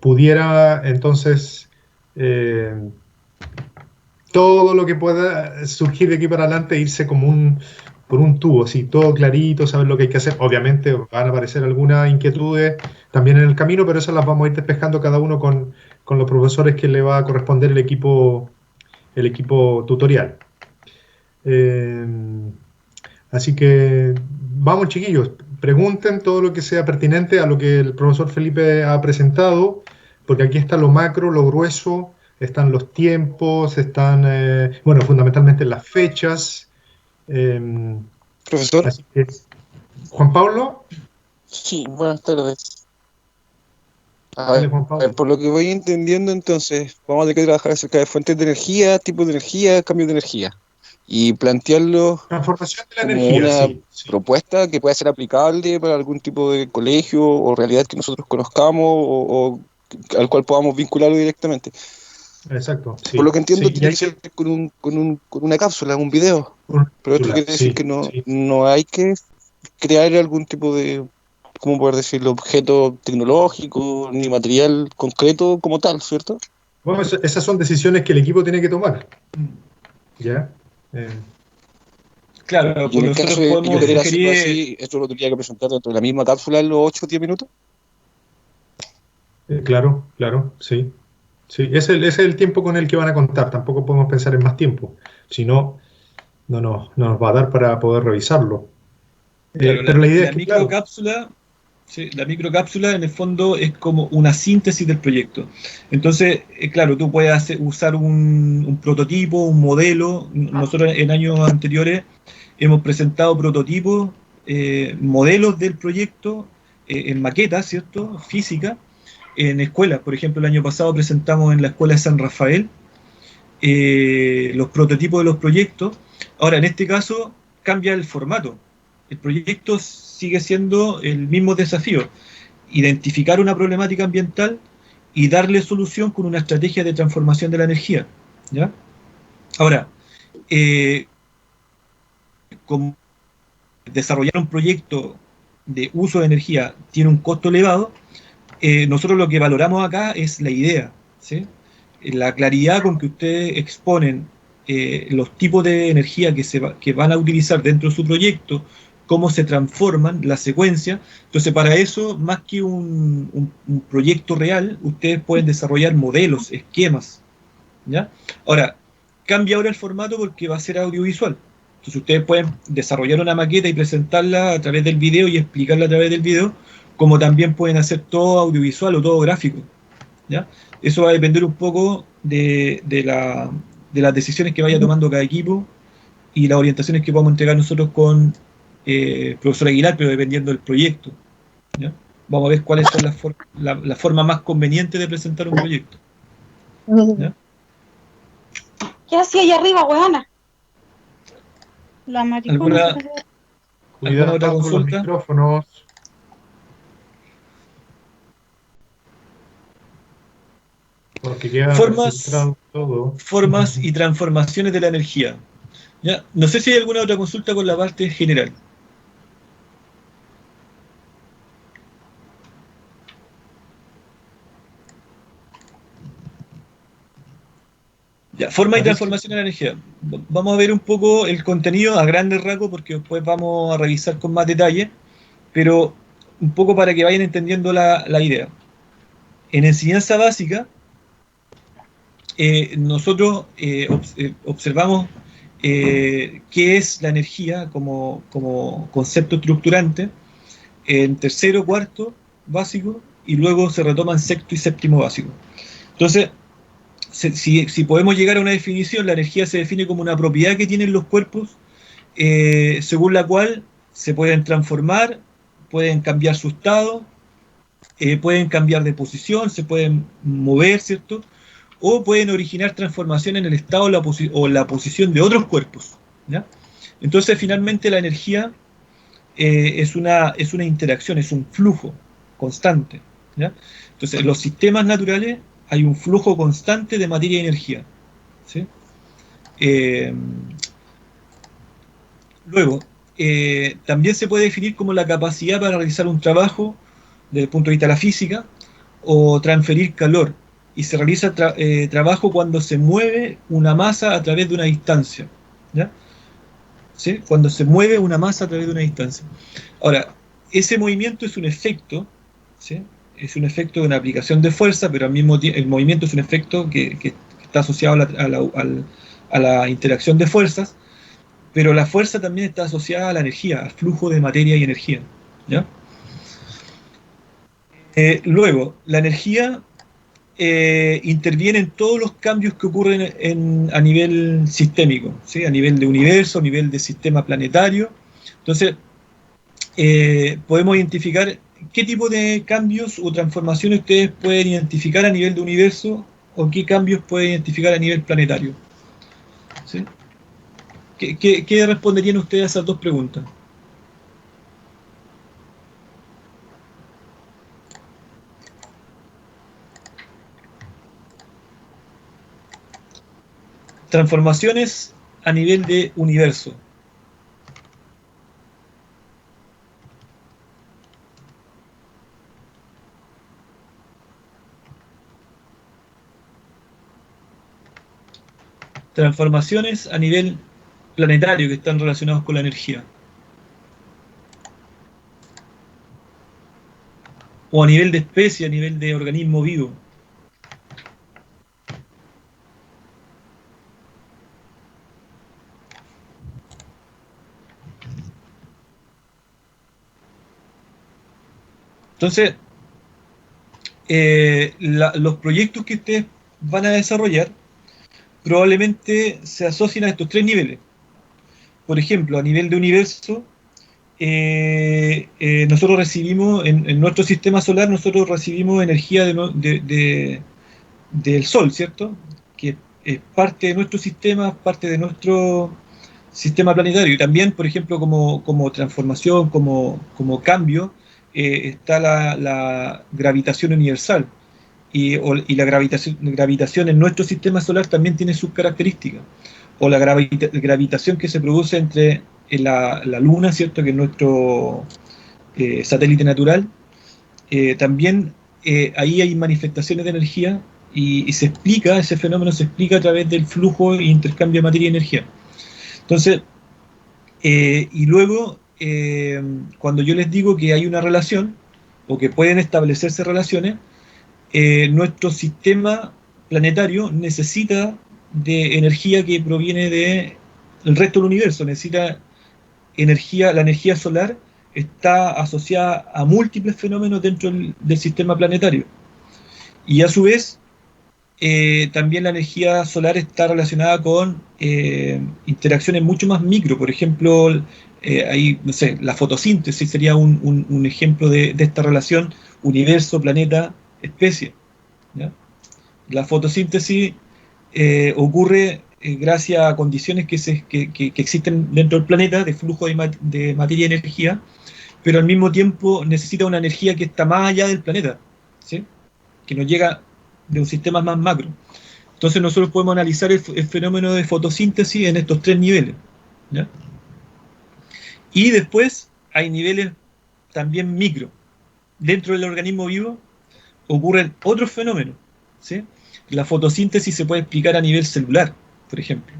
pudiera entonces todo lo que pueda surgir de aquí para adelante irse como por un tubo, así, todo clarito, saber lo que hay que hacer. Obviamente van a aparecer algunas inquietudes también en el camino, pero esas las vamos a ir despejando cada uno con los profesores que le va a corresponder el equipo tutorial. Eh, Así que vamos, chiquillos, pregunten todo lo que sea pertinente a lo que el profesor Felipe ha presentado, porque aquí está lo macro, lo grueso, están los tiempos, están, bueno, fundamentalmente las fechas. eh, Profesor, Así que, Juan Pablo, sí, buenas tardes. dale, Juan A ver, Pablo. por lo que voy entendiendo, entonces, vamos a tener que trabajar acerca de fuentes de energía, tipos de energía, cambios de energía, y plantearlo Transformación de la como energía, una sí, sí. propuesta que pueda ser aplicable para algún tipo de colegio o realidad que nosotros conozcamos o al cual podamos vincularlo directamente. Exacto, Por lo sí. que entiendo, Sí, y tiene que hay ser con una cápsula, un video. una Pero esto cápsula, quiere decir sí, que no, sí. no hay que crear algún tipo de, ¿cómo poder decirlo?, objeto tecnológico ni material concreto como tal, ¿cierto? Bueno, esas son decisiones que el equipo tiene que tomar, ¿ya? Eh, Claro, Y en pues el caso nosotros de que yo podemos quería hacerlo sugerir, así, esto lo tendría que presentar dentro de la misma cápsula en los 8 o 10 minutos. claro, claro, sí. Sí, ese es el tiempo con el que van a contar. Tampoco podemos pensar en más tiempo. Si no, no nos va a dar para poder revisarlo. claro, Pero la idea es la que, claro, microcápsula, sí, la microcápsula en el fondo es como una síntesis del proyecto. Entonces, claro, tú puedes usar un prototipo, un modelo. Nosotros en años anteriores hemos presentado prototipos, modelos del proyecto en maquetas, ¿cierto? Física, en escuelas. Por ejemplo, el año pasado presentamos en la escuela de San Rafael los prototipos de los proyectos. Ahora, en este caso, cambia el formato. El proyecto sigue siendo el mismo desafío, identificar una problemática ambiental y darle solución con una estrategia de transformación de la energía. ¿Ya? Ahora, como desarrollar un proyecto de uso de energía tiene un costo elevado, nosotros lo que valoramos acá es la idea, ¿sí? La claridad con que ustedes exponen los tipos de energía que van a utilizar dentro de su proyecto, cómo se transforman, la secuencia. Entonces, para eso, más que un proyecto real, ustedes pueden desarrollar modelos, esquemas, ¿ya? Ahora, cambia ahora el formato porque va a ser audiovisual. Entonces ustedes pueden desarrollar una maqueta y presentarla a través del video y explicarla a través del video, como también pueden hacer todo audiovisual o todo gráfico, ¿ya? Eso va a depender un poco de las decisiones que vaya tomando cada equipo y las orientaciones que podamos entregar nosotros con profesor Aguilar, pero dependiendo del proyecto, ¿ya? Vamos a ver cuáles son la forma más conveniente de presentar un proyecto, ¿ya? ¿Qué hacía allá arriba, weona? La maricona. ¿Alguna, ¿Alguna otra cuidado con los consulta? micrófonos, porque queda Formas, filtrado todo. formas y transformaciones de la energía. ¿Ya? No sé si hay alguna otra consulta con la parte general. Ya, forma y Parece, transformación de la energía. Vamos a ver un poco el contenido a grandes rasgos porque después vamos a revisar con más detalle, pero un poco para que vayan entendiendo la idea. En enseñanza básica, nosotros observamos qué es la energía como concepto estructurante en tercero, cuarto básico y luego se retoma en sexto y séptimo básico. Entonces, si podemos llegar a una definición, la energía se define como una propiedad que tienen los cuerpos según la cual se pueden transformar, pueden cambiar su estado, pueden cambiar de posición, se pueden mover, ¿cierto? O pueden originar transformación en el estado o la posición de otros cuerpos, ¿ya? Entonces, finalmente, la energía es una interacción, es un flujo constante, ¿ya? Entonces, en los sistemas naturales hay un flujo constante de materia y energía, ¿sí? Luego, también se puede definir como la capacidad para realizar un trabajo desde el punto de vista de la física o transferir calor. Y se realiza trabajo cuando se mueve una masa a través de una distancia. ¿Ya? ¿Sí? Cuando se mueve una masa a través de una distancia. Ahora, ese movimiento es un efecto, ¿sí? Es un efecto de una aplicación de fuerza, pero al mismo tiempo el movimiento es un efecto que está asociado a la interacción de fuerzas, pero la fuerza también está asociada a la energía, al flujo de materia y energía. ¿Ya? Luego, la energía interviene en todos los cambios que ocurren a nivel sistémico, ¿sí? A nivel de universo, a nivel de sistema planetario. Entonces, podemos identificar qué tipo de cambios o transformaciones ustedes pueden identificar a nivel de universo o qué cambios pueden identificar a nivel planetario. ¿Sí? ¿Qué responderían ustedes a esas dos preguntas? Transformaciones a nivel de universo. Transformaciones a nivel planetario que están relacionados con la energía. O a nivel de especie, a nivel de organismo vivo. Entonces, los proyectos que ustedes van a desarrollar probablemente se asocien a estos tres niveles. Por ejemplo, a nivel de universo, nosotros recibimos, en nuestro sistema solar, nosotros recibimos energía del Sol, ¿cierto? Que es parte de nuestro sistema, parte de nuestro sistema planetario. Y también, por ejemplo, como transformación, como cambio, está la gravitación universal. Y la gravitación en nuestro sistema solar también tiene sus características. O la gravitación que se produce entre la Luna, ¿cierto? Que es nuestro satélite natural. También ahí hay manifestaciones de energía y se explica, ese fenómeno se explica a través del flujo e intercambio de materia y energía. Entonces, y luego, cuando yo les digo que hay una relación, o que pueden establecerse relaciones, nuestro sistema planetario necesita de energía que proviene del resto del universo, necesita energía, la energía solar está asociada a múltiples fenómenos dentro del sistema planetario. Y a su vez, también la energía solar está relacionada con interacciones mucho más micro. Por ejemplo, ahí, no sé, la fotosíntesis sería un ejemplo de esta relación universo, planeta, especie. ¿Ya? La fotosíntesis ocurre gracias a condiciones que existen dentro del planeta de flujo de materia y energía, pero al mismo tiempo necesita una energía que está más allá del planeta, ¿sí? Que nos llega de un sistema más macro. Entonces nosotros podemos analizar el fenómeno de fotosíntesis en estos tres niveles. ¿Ya? Y después hay niveles también micro. Dentro del organismo vivo ocurren otros fenómenos, ¿sí? La fotosíntesis se puede explicar a nivel celular, por ejemplo.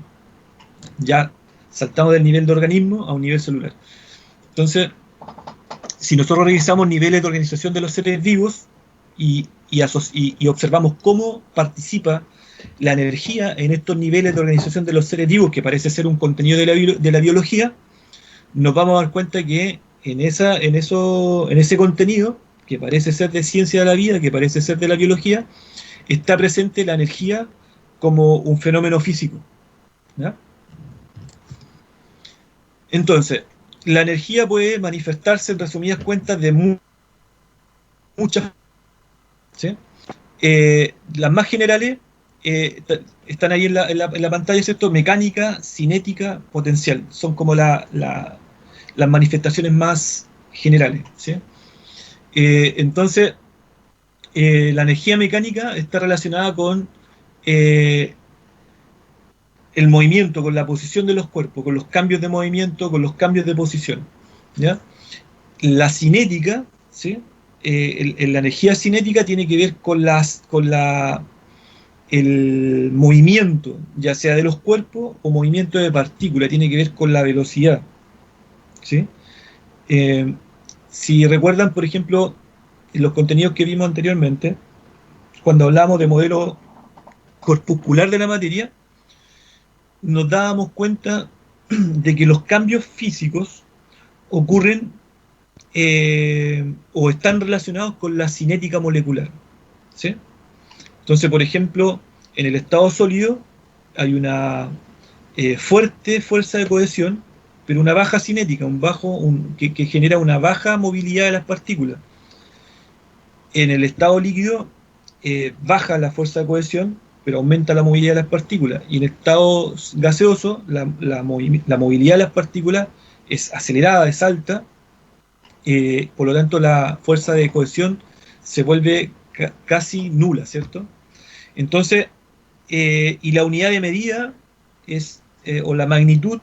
Ya saltamos del nivel de organismo a un nivel celular. Entonces, si nosotros revisamos niveles de organización de los seres vivos y observamos cómo participa la energía en estos niveles de organización de los seres vivos, que parece ser un contenido de la biología, nos vamos a dar cuenta que en ese contenido, que parece ser de ciencia de la vida, que parece ser de la biología, está presente la energía como un fenómeno físico. ¿Ya? Entonces, la energía puede manifestarse, en resumidas cuentas, de muchas. ¿Sí? Las más generales están ahí en la pantalla, ¿cierto? Mecánica, cinética, potencial. Son como las manifestaciones más generales. ¿Sí? Entonces, la energía mecánica está relacionada con el movimiento, con la posición de los cuerpos, con los cambios de movimiento, con los cambios de posición, ¿ya? La cinética, ¿sí? La energía cinética tiene que ver con el movimiento, ya sea de los cuerpos o movimiento de partículas, tiene que ver con la velocidad, ¿sí? Si recuerdan, por ejemplo, los contenidos que vimos anteriormente, cuando hablamos de modelo corpuscular de la materia, nos dábamos cuenta de que los cambios físicos ocurren o están relacionados con la cinética molecular, ¿sí? Entonces, por ejemplo, en el estado sólido hay una fuerte fuerza de cohesión, pero una baja cinética, que genera una baja movilidad de las partículas. En el estado líquido baja la fuerza de cohesión, pero aumenta la movilidad de las partículas. Y en el estado gaseoso, la movilidad de las partículas es acelerada, es alta, por lo tanto la fuerza de cohesión se vuelve casi nula, ¿cierto? Entonces, y la unidad de medida es, o la magnitud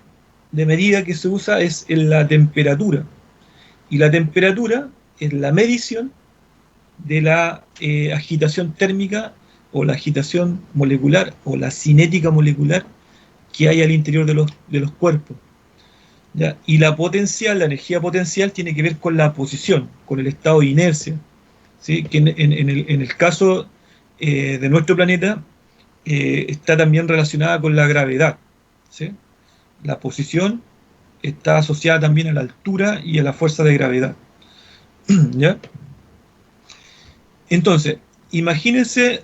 de medida que se usa es en la temperatura. Y la temperatura es la medición de la agitación térmica o la agitación molecular o la cinética molecular que hay al interior de los cuerpos, ¿ya? Y la energía potencial tiene que ver con la posición, con el estado de inercia, ¿sí? Que en el caso de nuestro planeta está también relacionada con la gravedad, ¿sí? La posición está asociada también a la altura y a la fuerza de gravedad, ¿ya? Entonces, imagínense,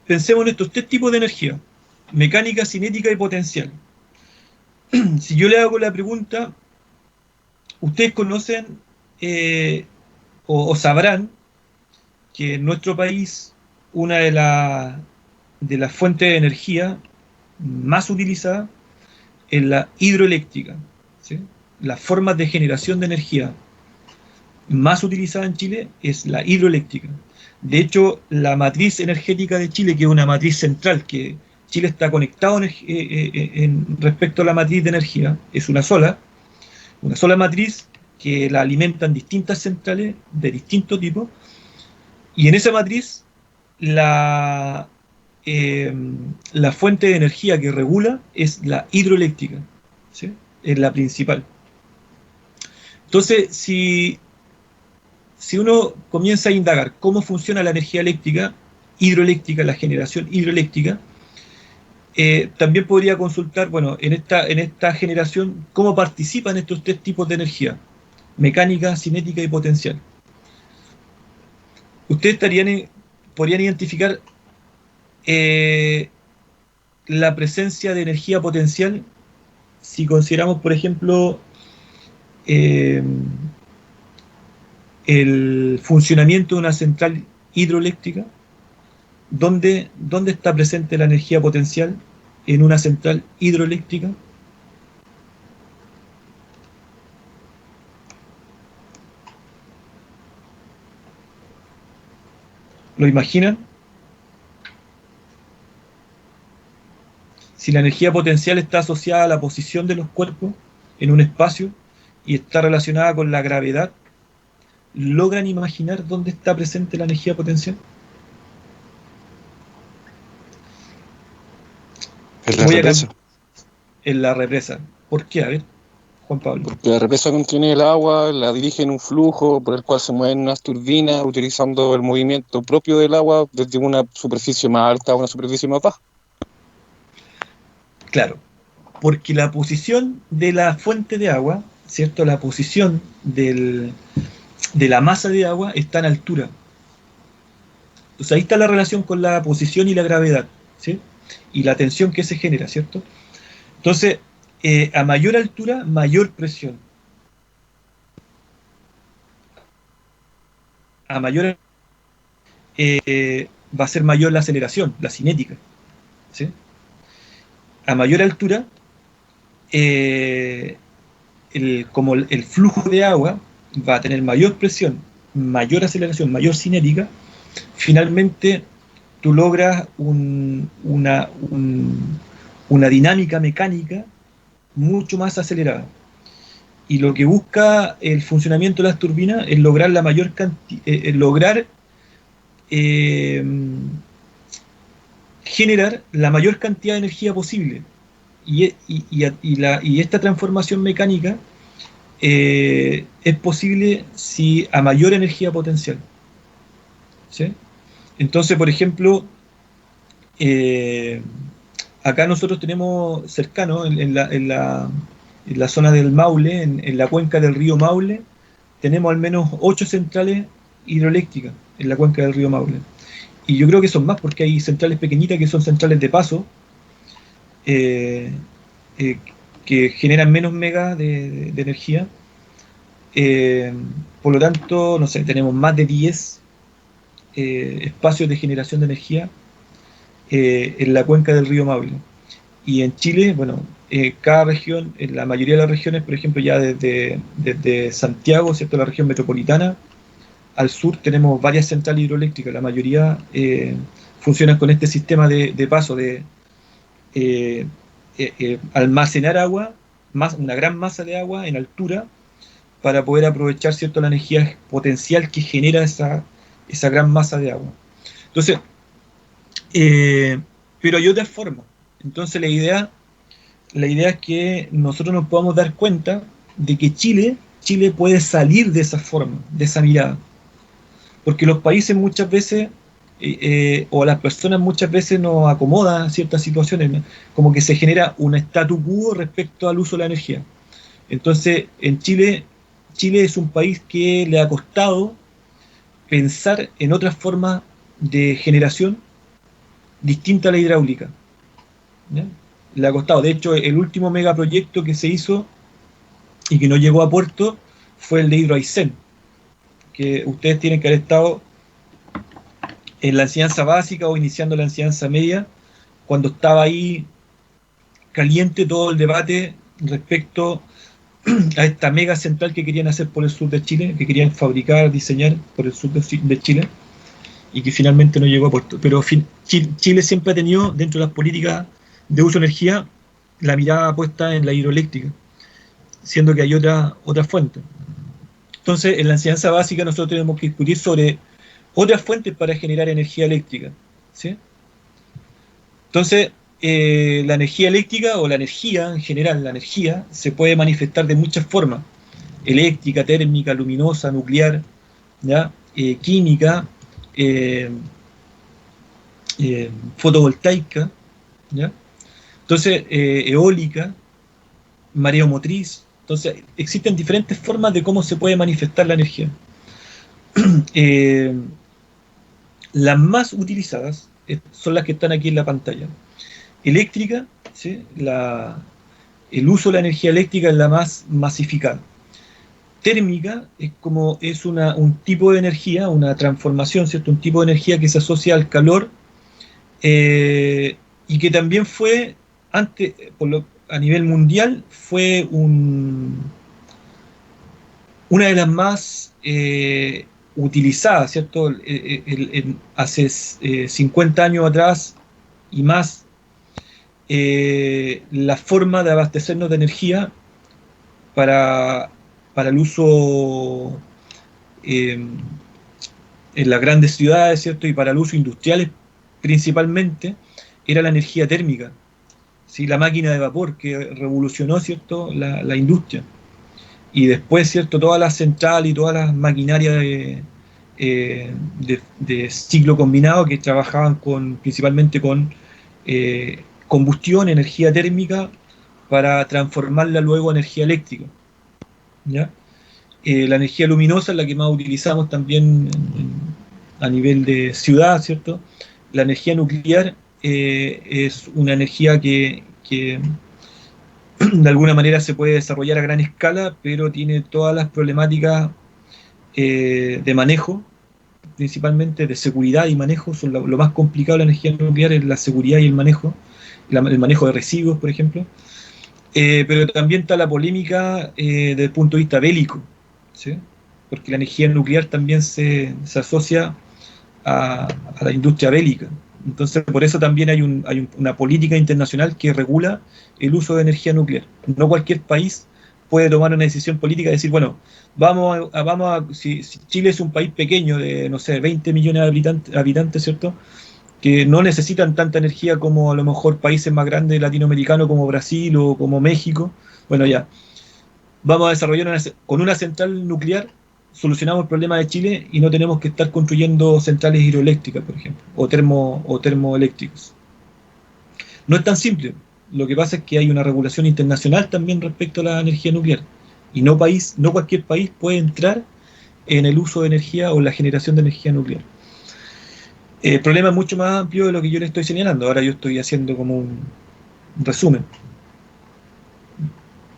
pensemos en estos tres tipos de energía: mecánica, cinética y potencial. Si yo le hago la pregunta, ustedes conocen o sabrán que en nuestro país una de las fuentes de energía más utilizada es la hidroeléctrica, ¿sí? Las formas de generación de energía más utilizada en Chile es la hidroeléctrica. De hecho, la matriz energética de Chile, que es una matriz central, que Chile está conectado respecto a la matriz de energía, es una sola matriz que la alimentan distintas centrales de distinto tipo, y en esa matriz la fuente de energía que regula es la hidroeléctrica, ¿sí? Es la principal. Entonces, si uno comienza a indagar cómo funciona la energía eléctrica, hidroeléctrica, la generación hidroeléctrica, también podría consultar, bueno, en esta generación, cómo participan estos tres tipos de energía: mecánica, cinética y potencial. Ustedes podrían identificar la presencia de energía potencial si consideramos, por ejemplo, el funcionamiento de una central hidroeléctrica. ¿Dónde está presente la energía potencial en una central hidroeléctrica? ¿Lo imaginan? Si la energía potencial está asociada a la posición de los cuerpos en un espacio y está relacionada con la gravedad, ¿logran imaginar dónde está presente la energía potencial? En la represa. En la represa. ¿Por qué? A ver, Juan Pablo. Porque la represa contiene el agua, la dirige en un flujo por el cual se mueven unas turbinas utilizando el movimiento propio del agua desde una superficie más alta a una superficie más baja. Claro, porque la posición de la fuente de agua, ¿cierto? La posición de la masa de agua está en altura. Entonces ahí está la relación con la posición y la gravedad, ¿sí? Y la tensión que se genera, ¿cierto? Entonces, a mayor altura, mayor presión. A mayor va a ser mayor la aceleración, la cinética, ¿sí? A mayor altura, como el flujo de agua va a tener mayor presión, mayor aceleración, mayor cinética, finalmente tú logras un una dinámica mecánica mucho más acelerada. Y lo que busca el funcionamiento de las turbinas es lograr la mayor generar la mayor cantidad de energía posible. Y esta transformación mecánica es posible si a mayor energía potencial. ¿Sí? Entonces, por ejemplo, acá nosotros tenemos cercano, en la zona del Maule, en la cuenca del río Maule, tenemos al menos 8 centrales hidroeléctricas en la cuenca del río Maule. Y yo creo que son más porque hay centrales pequeñitas que son centrales de paso, que generan menos megas de energía. Por lo tanto, no sé, tenemos más de 10 espacios de generación de energía en la cuenca del río Maule. Y en Chile, bueno, cada región, en la mayoría de las regiones, por ejemplo, ya desde Santiago, ¿cierto?, la región metropolitana, al sur tenemos varias centrales hidroeléctricas. La mayoría funcionan con este sistema de paso, de almacenar agua, una gran masa de agua en altura, para poder aprovechar, ¿cierto?, la energía potencial que genera esa gran masa de agua. Entonces, pero hay otras formas. Entonces la idea es que nosotros nos podamos dar cuenta de que Chile puede salir de esa forma, de esa mirada. Porque los países muchas veces, o las personas muchas veces nos acomodan ciertas situaciones, ¿no? Como que se genera un statu quo respecto al uso de la energía. Entonces, en Chile es un país que le ha costado pensar en otras formas de generación distinta a la hidráulica, ¿ya? Le ha costado. De hecho, el último megaproyecto que se hizo y que no llegó a puerto fue el de Hidro Aysén, que ustedes tienen que haber estado en la enseñanza básica o iniciando la enseñanza media, cuando estaba ahí caliente todo el debate respecto a esta mega central que querían hacer por el sur de Chile, que querían fabricar, diseñar por el sur de Chile, y que finalmente no llegó a puerto. Pero Chile siempre ha tenido, dentro de las políticas de uso de energía, la mirada puesta en la hidroeléctrica, siendo que hay otra fuente. Entonces, en la enseñanza básica nosotros tenemos que discutir sobre otras fuentes para generar energía eléctrica, ¿sí? Entonces, la energía eléctrica, o la energía en general, la energía se puede manifestar de muchas formas: eléctrica, térmica, luminosa, nuclear, ¿ya? Química, fotovoltaica, ¿ya? Entonces, eólica, mareomotriz. Entonces, existen diferentes formas de cómo se puede manifestar la energía. Las más utilizadas son las que están aquí en la pantalla. Eléctrica, ¿sí? El uso de la energía eléctrica es la más masificada. Térmica es un tipo de energía, una transformación, ¿cierto? Un tipo de energía que se asocia al calor, y que también fue, antes, a nivel mundial, fue una de las más utilizadas, ¿cierto? Hace 50 años atrás y más, la forma de abastecernos de energía para el uso en las grandes ciudades, ¿cierto? Y para el uso industrial principalmente, era la energía térmica, ¿sí? La máquina de vapor que revolucionó, ¿cierto?, la industria. Y después, ¿cierto?, todas las centrales y todas las maquinarias de ciclo combinado que trabajaban principalmente con combustión, energía térmica, para transformarla luego en energía eléctrica, ¿ya? La energía luminosa es la que más utilizamos también a nivel de ciudad, ¿cierto? La energía nuclear es una energía que de alguna manera se puede desarrollar a gran escala, pero tiene todas las problemáticas de manejo, principalmente de seguridad y manejo. Lo más complicado de la energía nuclear es la seguridad y el manejo de residuos, por ejemplo. Pero también está la polémica desde el punto de vista bélico, ¿sí? Porque la energía nuclear también se asocia a la industria bélica, Entonces, por eso también hay una política internacional que regula el uso de energía nuclear. No cualquier país puede tomar una decisión política y decir, bueno, si Chile es un país pequeño de, no sé, 20 millones de habitantes, ¿cierto?, que no necesitan tanta energía como a lo mejor países más grandes latinoamericanos como Brasil o como México. Bueno, ya, vamos a desarrollar con una central nuclear, solucionamos el problema de Chile y no tenemos que estar construyendo centrales hidroeléctricas, por ejemplo, o termoeléctricas. No es tan simple. Lo que pasa es que hay una regulación internacional también respecto a la energía nuclear. Y no cualquier país puede entrar en el uso de energía o la generación de energía nuclear. El problema es mucho más amplio de lo que yo le estoy señalando. Ahora yo estoy haciendo como un resumen.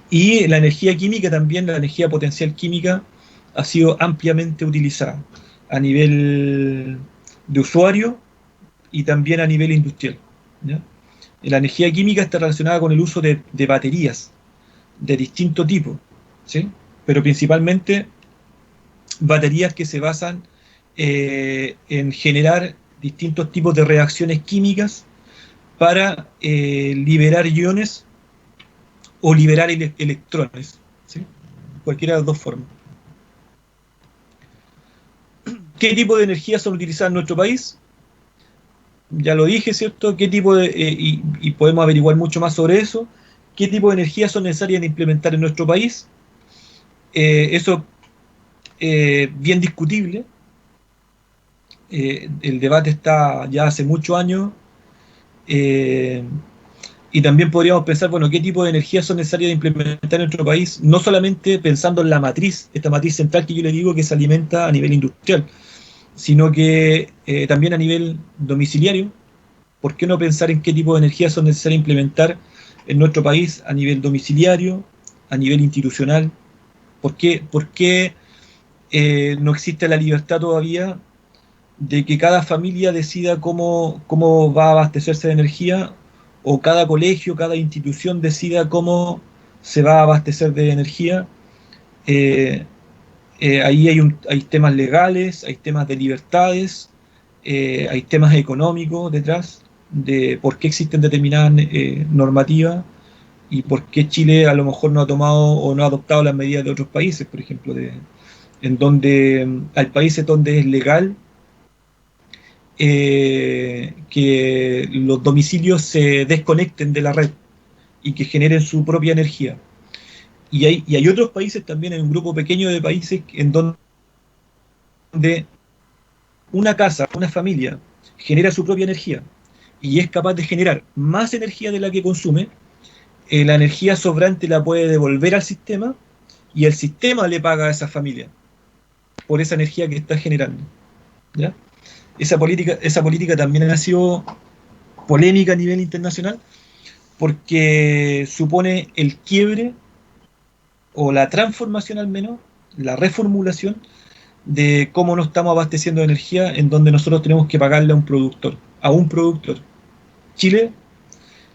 Y la energía química también, la energía potencial química, ha sido ampliamente utilizada a nivel de usuario y también a nivel industrial, ¿ya? La energía química está relacionada con el uso de baterías de distinto tipo, ¿sí? Pero principalmente baterías que se basan en generar distintos tipos de reacciones químicas para liberar iones o liberar electrones, ¿sí? Cualquiera de las dos formas. ¿Qué tipo de energía son utilizadas en nuestro país? Ya lo dije, ¿cierto? ¿Qué tipo de, y podemos averiguar mucho más sobre eso? ¿Qué tipo de energía son necesarias de implementar en nuestro país? Eso bien discutible. El debate está ya hace muchos años. Y también podríamos pensar, bueno, qué tipo de energía son necesarias de implementar en nuestro país, no solamente pensando en la matriz, esta matriz central que yo le digo que se alimenta a nivel industrial, sino que también a nivel domiciliario. ¿Por qué no pensar en qué tipo de energía son necesarias implementar en nuestro país a nivel domiciliario, a nivel institucional? ¿Por qué no existe la libertad todavía de que cada familia decida cómo va a abastecerse de energía, o cada colegio, cada institución decida cómo se va a abastecer de energía? Ahí hay temas legales, hay temas de libertades, hay temas económicos detrás de por qué existen determinadas normativas y por qué Chile a lo mejor no ha tomado o no ha adoptado las medidas de otros países, por ejemplo, en donde hay países donde es legal que los domicilios se desconecten de la red y que generen su propia energía. Y hay otros países también, en un grupo pequeño de países, en donde una casa, una familia, genera su propia energía y es capaz de generar más energía de la que consume. La energía sobrante la puede devolver al sistema y el sistema le paga a esa familia por esa energía que está generando, ¿ya? Esa política también ha sido polémica a nivel internacional porque supone el quiebre o la transformación, al menos la reformulación de cómo nos estamos abasteciendo de energía, en donde nosotros tenemos que pagarle a un productor. Chile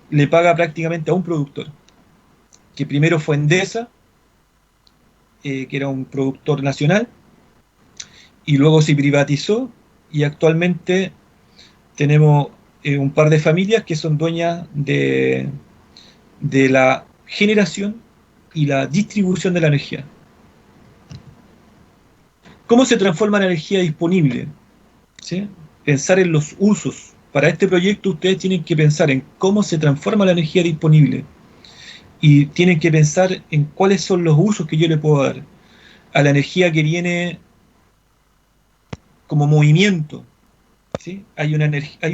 le paga prácticamente a un productor, que primero fue Endesa, que era un productor nacional, y luego se privatizó, y actualmente tenemos un par de familias que son dueñas de la generación y la distribución de la energía. ¿Cómo se transforma la energía disponible? ¿Sí? Pensar en los usos. Para este proyecto ustedes tienen que pensar en cómo se transforma la energía disponible y tienen que pensar en cuáles son los usos que yo le puedo dar a la energía que viene como movimiento, ¿sí? Hay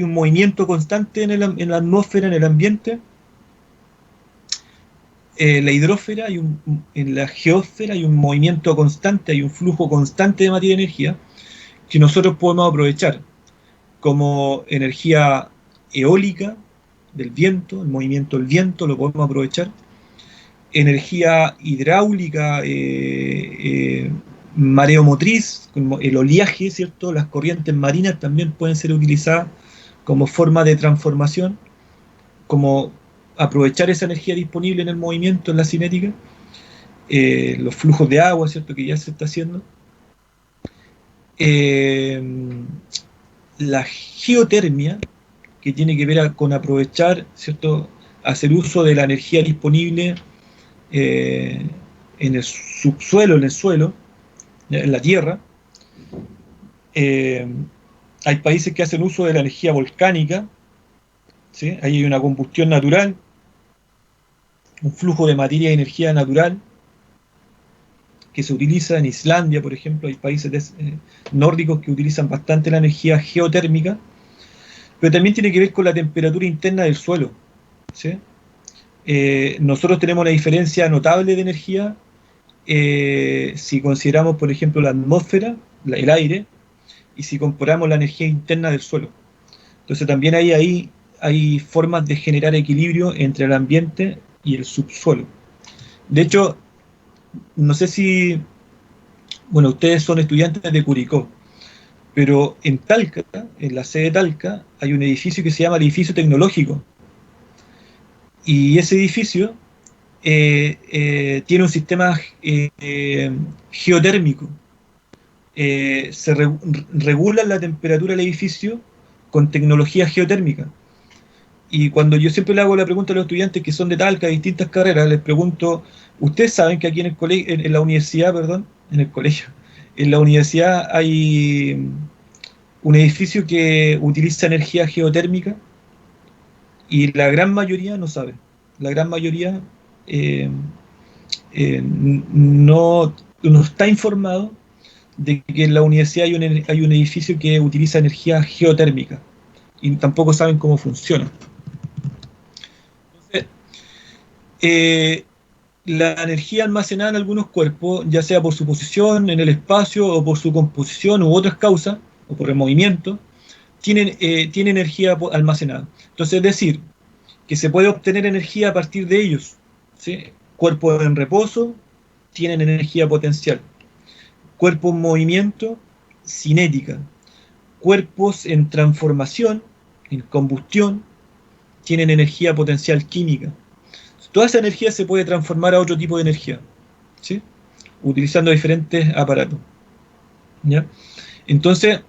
un movimiento constante en la atmósfera, en el ambiente. La hidrósfera, en la geósfera hay un movimiento constante, hay un flujo constante de materia y energía que nosotros podemos aprovechar como energía eólica del viento, el movimiento del viento lo podemos aprovechar, energía hidráulica, mareomotriz, como el oleaje, ¿cierto? Las corrientes marinas también pueden ser utilizadas como forma de transformación, como aprovechar esa energía disponible en el movimiento, en la cinética, los flujos de agua, ¿cierto? Que ya se está haciendo. La geotermia que tiene que ver con aprovechar, ¿cierto?, hacer uso de la energía disponible en el subsuelo, en el suelo, en la tierra. Hay países que hacen uso de la energía volcánica, ¿sí? Ahí hay una combustión natural, un flujo de materia y energía natural que se utiliza en Islandia, por ejemplo. Hay países nórdicos que utilizan bastante la energía geotérmica, pero también tiene que ver con la temperatura interna del suelo, ¿sí? Nosotros tenemos una diferencia notable de energía si consideramos, por ejemplo, la atmósfera, el aire, y si comparamos la energía interna del suelo. Entonces también hay formas de generar equilibrio entre el ambiente y el subsuelo. De hecho, no sé si, bueno, ustedes son estudiantes de Curicó, pero en Talca, en la sede de Talca, hay un edificio que se llama el edificio tecnológico. Y ese edificio tiene un sistema geotérmico. Regula la temperatura del edificio con tecnología geotérmica. Y cuando yo siempre le hago la pregunta a los estudiantes que son de Talca, de distintas carreras, les pregunto, ¿ustedes saben que aquí en el colegio, en la universidad, perdón, en el colegio, en la universidad hay un edificio que utiliza energía geotérmica? Y la gran mayoría no sabe. La gran mayoría no está informado de que en la universidad hay un edificio que utiliza energía geotérmica y tampoco saben cómo funciona. Entonces, la energía almacenada en algunos cuerpos, ya sea por su posición en el espacio o por su composición u otras causas, o por el movimiento, tiene energía almacenada. Entonces, es decir, que se puede obtener energía a partir de ellos, ¿sí? Cuerpos en reposo tienen energía potencial. Cuerpos en movimiento, cinética. Cuerpos en transformación, en combustión, tienen energía potencial química. Toda esa energía se puede transformar a otro tipo de energía, ¿sí? Utilizando diferentes aparatos, ¿ya? Entonces,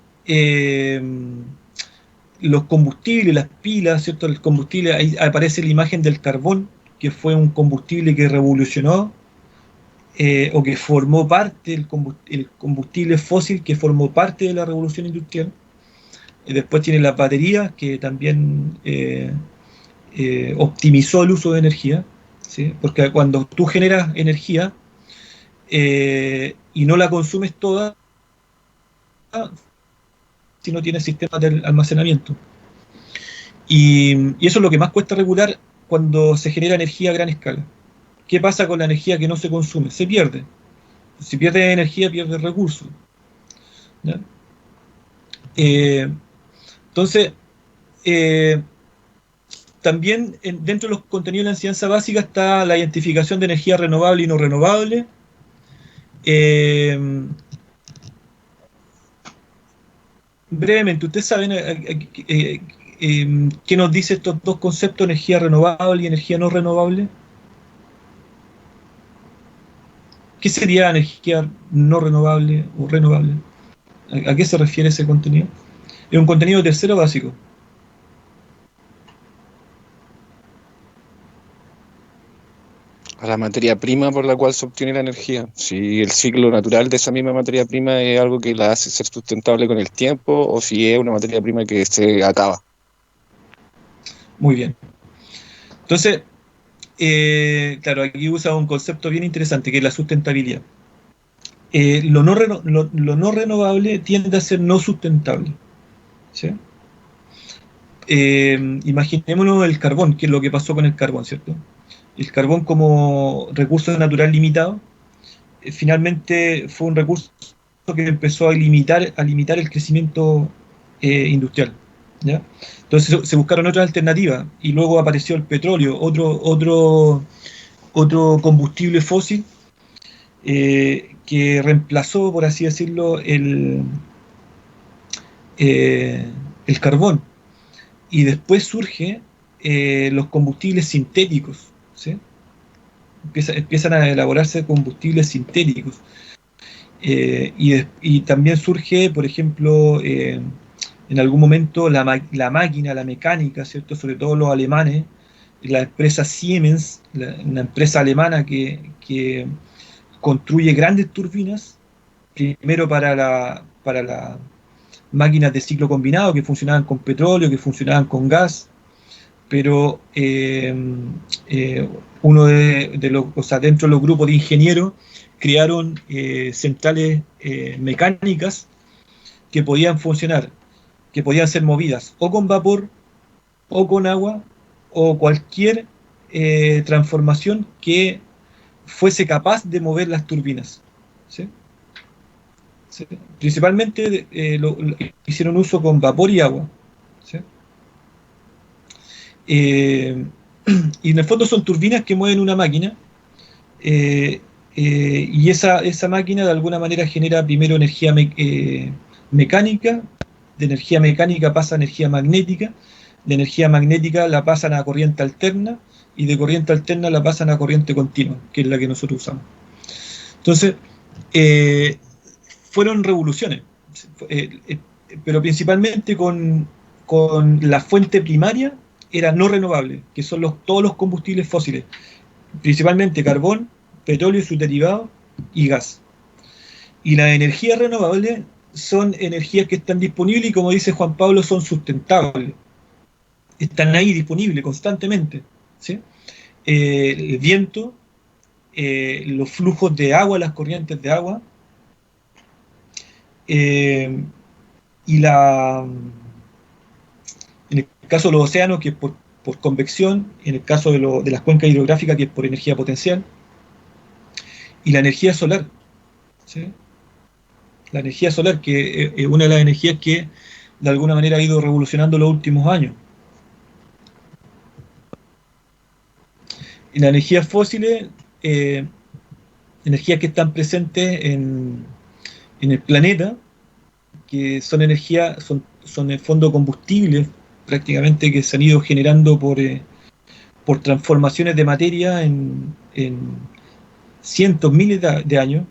los combustibles, las pilas, ¿cierto? El combustible, ahí aparece la imagen del carbón, que fue un combustible que revolucionó o que formó parte, el combustible fósil que formó parte de la revolución industrial. Después tiene las baterías, que también optimizó el uso de energía, ¿sí? Porque cuando tú generas energía y no la consumes toda, si no tienes sistemas de almacenamiento. Y eso es lo que más cuesta regular cuando se genera energía a gran escala. ¿Qué pasa con la energía que no se consume? Se pierde. Si pierdes energía, pierdes recursos, ¿ya? Entonces, también dentro de los contenidos de la enseñanza básica está la identificación de energía renovable y no renovable. Brevemente, ¿ustedes saben qué nos dice estos dos conceptos, energía renovable y energía no renovable? ¿Qué sería energía no renovable o renovable? ¿A qué se refiere ese contenido? Es un contenido tercero básico. A la materia prima por la cual se obtiene la energía. Si el ciclo natural de esa misma materia prima es algo que la hace ser sustentable con el tiempo, o si es una materia prima que se acaba. Muy bien. Entonces, claro, aquí usa un concepto bien interesante, que es la sustentabilidad. Lo no renovable tiende a ser no sustentable, ¿sí? Imaginémonos el carbón, que es lo que pasó con el carbón, ¿cierto? El carbón como recurso natural limitado, finalmente fue un recurso que empezó a limitar el crecimiento industrial, ¿ya? Entonces se buscaron otras alternativas y luego apareció el petróleo, otro combustible fósil que reemplazó, por así decirlo, el carbón. Y después surge los combustibles sintéticos, ¿sí? Empiezan a elaborarse combustibles sintéticos. Y también surge, por ejemplo, en algún momento la máquina, la mecánica, ¿cierto? Sobre todo los alemanes, la empresa Siemens, una empresa alemana que construye grandes turbinas, primero para las máquinas de ciclo combinado que funcionaban con petróleo, que funcionaban con gas, pero uno de los, o sea, dentro de los grupos de ingenieros crearon centrales mecánicas que podían funcionar, que podían ser movidas o con vapor o con agua o cualquier transformación que fuese capaz de mover las turbinas, ¿sí? ¿Sí? Principalmente hicieron uso con vapor y agua, ¿sí? Y en el fondo son turbinas que mueven una máquina, y esa máquina de alguna manera genera primero energía mecánica, de energía mecánica pasa a energía magnética, de energía magnética la pasan a corriente alterna, y de corriente alterna la pasan a corriente continua, que es la que nosotros usamos. Entonces, fueron revoluciones, pero principalmente con la fuente primaria era no renovable, que son todos los combustibles fósiles, principalmente carbón, petróleo y sus derivados, y gas. Y las energías renovables son energías que están disponibles y, como dice Juan Pablo, son sustentables. Están ahí disponibles constantemente, ¿sí? El viento, los flujos de agua, las corrientes de agua, y en el caso de los océanos, que es por convección, en el caso de las cuencas hidrográficas, que es por energía potencial, y la energía solar, ¿sí? La energía solar, que es una de las energías que de alguna manera ha ido revolucionando los últimos años. Y las energías fósiles, energías que están presentes en el planeta, que son energías, son en el fondo combustibles prácticamente que se han ido generando por transformaciones de materia en cientos, miles de años.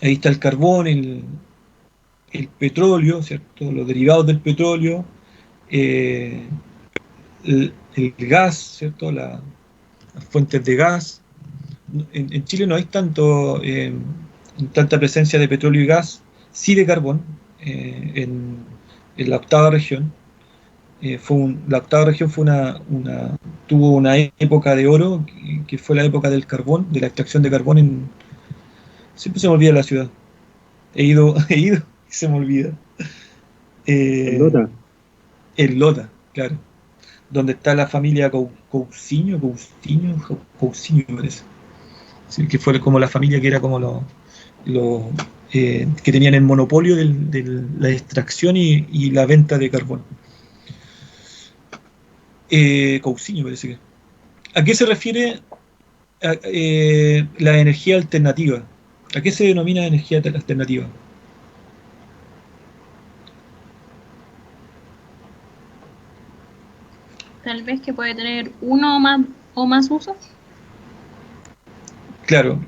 Ahí está el carbón, el petróleo, ¿cierto? Los derivados del petróleo, el gas, ¿cierto? Las fuentes de gas. En Chile no hay tanta presencia de petróleo y gas, sí de carbón, en la octava región. La octava región tuvo una época de oro, que fue la época del carbón, de la extracción de carbón. Siempre se me olvida la ciudad. He ido y se me olvida. El Lota, claro. Donde está la familia Cousiño, me parece. Sí, que fue como la familia que era como que tenían el monopolio de la extracción y la venta de carbón. Cousiño parece que. ¿A qué se refiere la energía alternativa? ¿A qué se denomina energía alternativa? Tal vez que puede tener uno o más usos. Claro.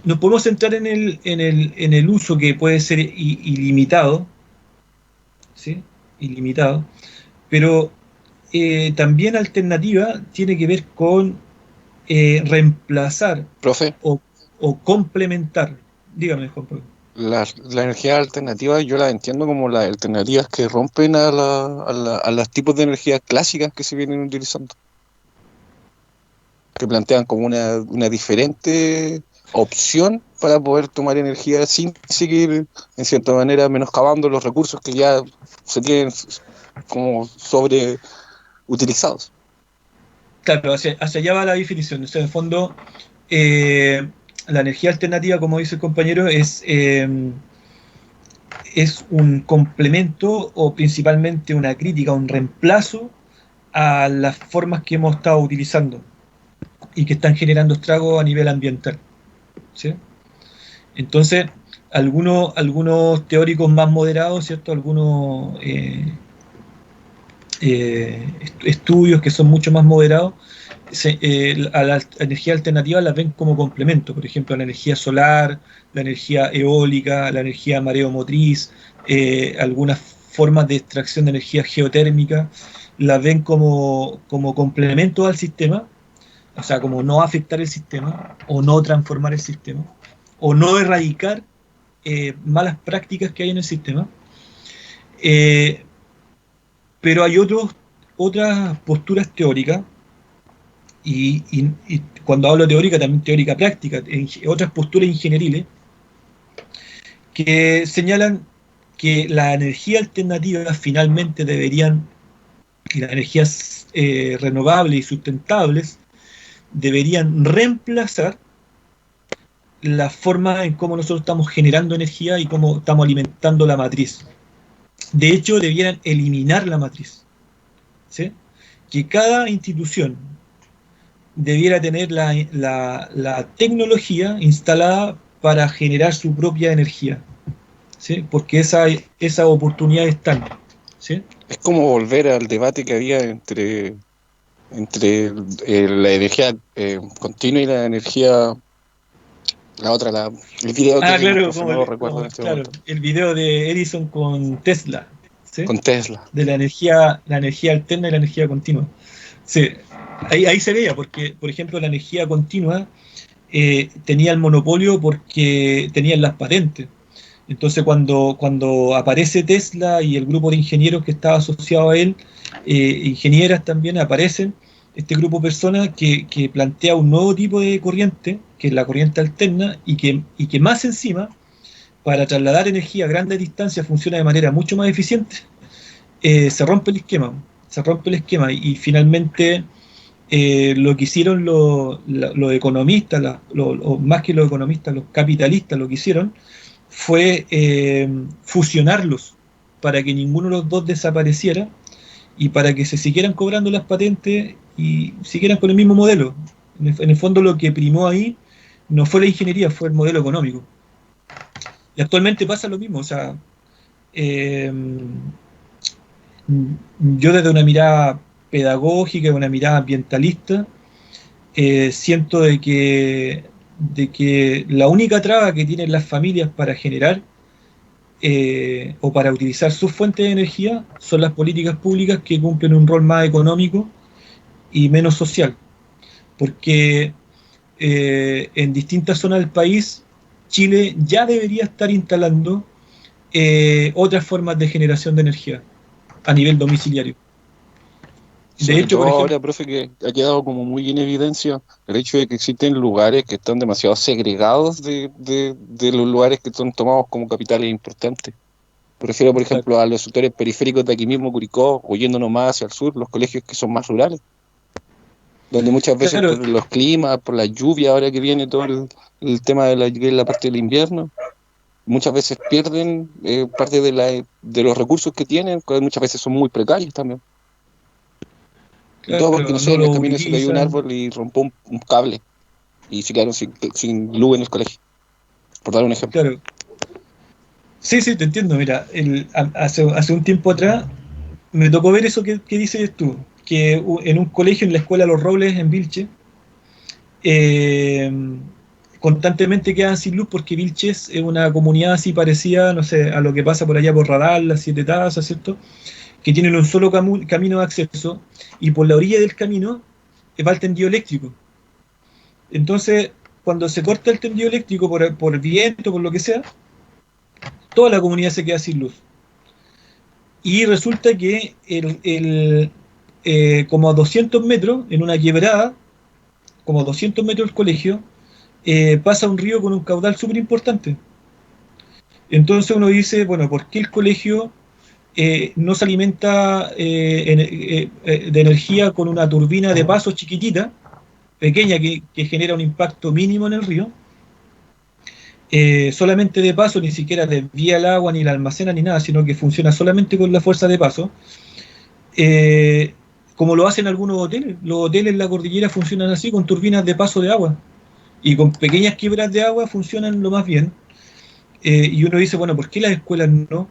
Nos podemos centrar en el uso, que puede ser ilimitado, ¿sí? Ilimitado, pero también alternativa tiene que ver con reemplazar, Profe, o complementar. Dígame, Juan Pablo. la energía alternativa yo la entiendo como las alternativas que rompen a los tipos de energías clásicas que se vienen utilizando, que plantean como una diferente opción para poder tomar energía sin seguir, en cierta manera, menoscabando los recursos que ya se tienen como sobreutilizados. Claro, hacia allá va la definición. O sea, en el fondo, la energía alternativa, como dice el compañero, es un complemento, o principalmente una crítica, un reemplazo a las formas que hemos estado utilizando y que están generando estragos a nivel ambiental, ¿sí? Entonces, algunos teóricos más moderados, ¿cierto? Algunos estudios que son mucho más moderados, a la energía alternativa las ven como complemento, por ejemplo, la energía solar, la energía eólica, la energía mareomotriz, algunas formas de extracción de energía geotérmica, las ven como complemento al sistema, o sea, como no afectar el sistema, o no transformar el sistema, o no erradicar malas prácticas que hay en el sistema. Pero hay otras posturas teóricas, y cuando hablo teórica, también teórica práctica, otras posturas ingenieriles, que señalan que las energías alternativas finalmente deberían, y las energías renovables y sustentables, deberían reemplazar la forma en cómo nosotros estamos generando energía y cómo estamos alimentando la matriz. De hecho, debieran eliminar la matriz, ¿sí? Que cada institución debiera tener la tecnología instalada para generar su propia energía, ¿sí? Porque esa oportunidad están, ¿sí? Es como volver al debate que había entre la energía continua y la energía, la otra, el video que claro, no lo recuerdo en este momento. El video de Edison con Tesla, ¿sí? Con Tesla. De la energía alterna y la energía continua. Sí, ahí se veía, porque, por ejemplo, la energía continua tenía el monopolio porque tenían las patentes. Entonces, cuando aparece Tesla y el grupo de ingenieros que estaba asociado a él, ingenieras también aparecen, este grupo de personas que plantea un nuevo tipo de corriente, que es la corriente alterna, y que más encima, para trasladar energía a grandes distancias, funciona de manera mucho más eficiente. Se rompe el esquema, y finalmente lo que hicieron los economistas, o más que los economistas, los capitalistas, lo que hicieron fue fusionarlos para que ninguno de los dos desapareciera y para que se siguieran cobrando las patentes y siguieran con el mismo modelo. En el fondo, lo que primó ahí no fue la ingeniería, fue el modelo económico. Y actualmente pasa lo mismo, o sea, yo desde una mirada pedagógica, una mirada ambientalista, siento de que la única traba que tienen las familias para generar o para utilizar sus fuentes de energía son las políticas públicas que cumplen un rol más económico y menos social, porque en distintas zonas del país Chile ya debería estar instalando otras formas de generación de energía a nivel domiciliario. De hecho, por ejemplo, ahora, profe, que ha quedado como muy en evidencia el hecho de que existen lugares que están demasiado segregados de los lugares que son tomados como capitales importantes. Prefiero, por ejemplo, a los sectores periféricos de aquí mismo, Curicó, o yéndonos más hacia el sur, los colegios que son más rurales, donde muchas veces por los climas, por la lluvia, ahora que viene todo el tema de la parte del invierno, muchas veces pierden parte de los recursos que tienen, que muchas veces son muy precarios también. Claro, todo porque, no sé, en el camino se cayó un árbol y rompió un cable y se quedaron sin luz en el colegio, por dar un ejemplo. Claro. Sí, te entiendo. Mira, hace un tiempo atrás me tocó ver eso que dices tú, que en un colegio, en la escuela Los Robles, en Vilche, constantemente quedan sin luz porque Vilches es una comunidad así parecida, no sé, a lo que pasa por allá por Radal, las Siete Tazas, ¿cierto?, que tienen un solo camino de acceso, y por la orilla del camino va el tendido eléctrico. Entonces, cuando se corta el tendido eléctrico por viento, por lo que sea, toda la comunidad se queda sin luz. Y resulta que como a 200 metros, en una quebrada, como a 200 metros del colegio, pasa un río con un caudal súper importante. Entonces uno dice, bueno, ¿por qué el colegio no se alimenta de energía con una turbina de paso chiquitita, pequeña, que genera un impacto mínimo en el río? Solamente de paso, ni siquiera desvía el agua, ni la almacena, ni nada, sino que funciona solamente con la fuerza de paso, como lo hacen algunos hoteles. Los hoteles en la cordillera funcionan así, con turbinas de paso de agua, y con pequeñas quiebras de agua funcionan lo más bien. Y uno dice, bueno, ¿por qué las escuelas no?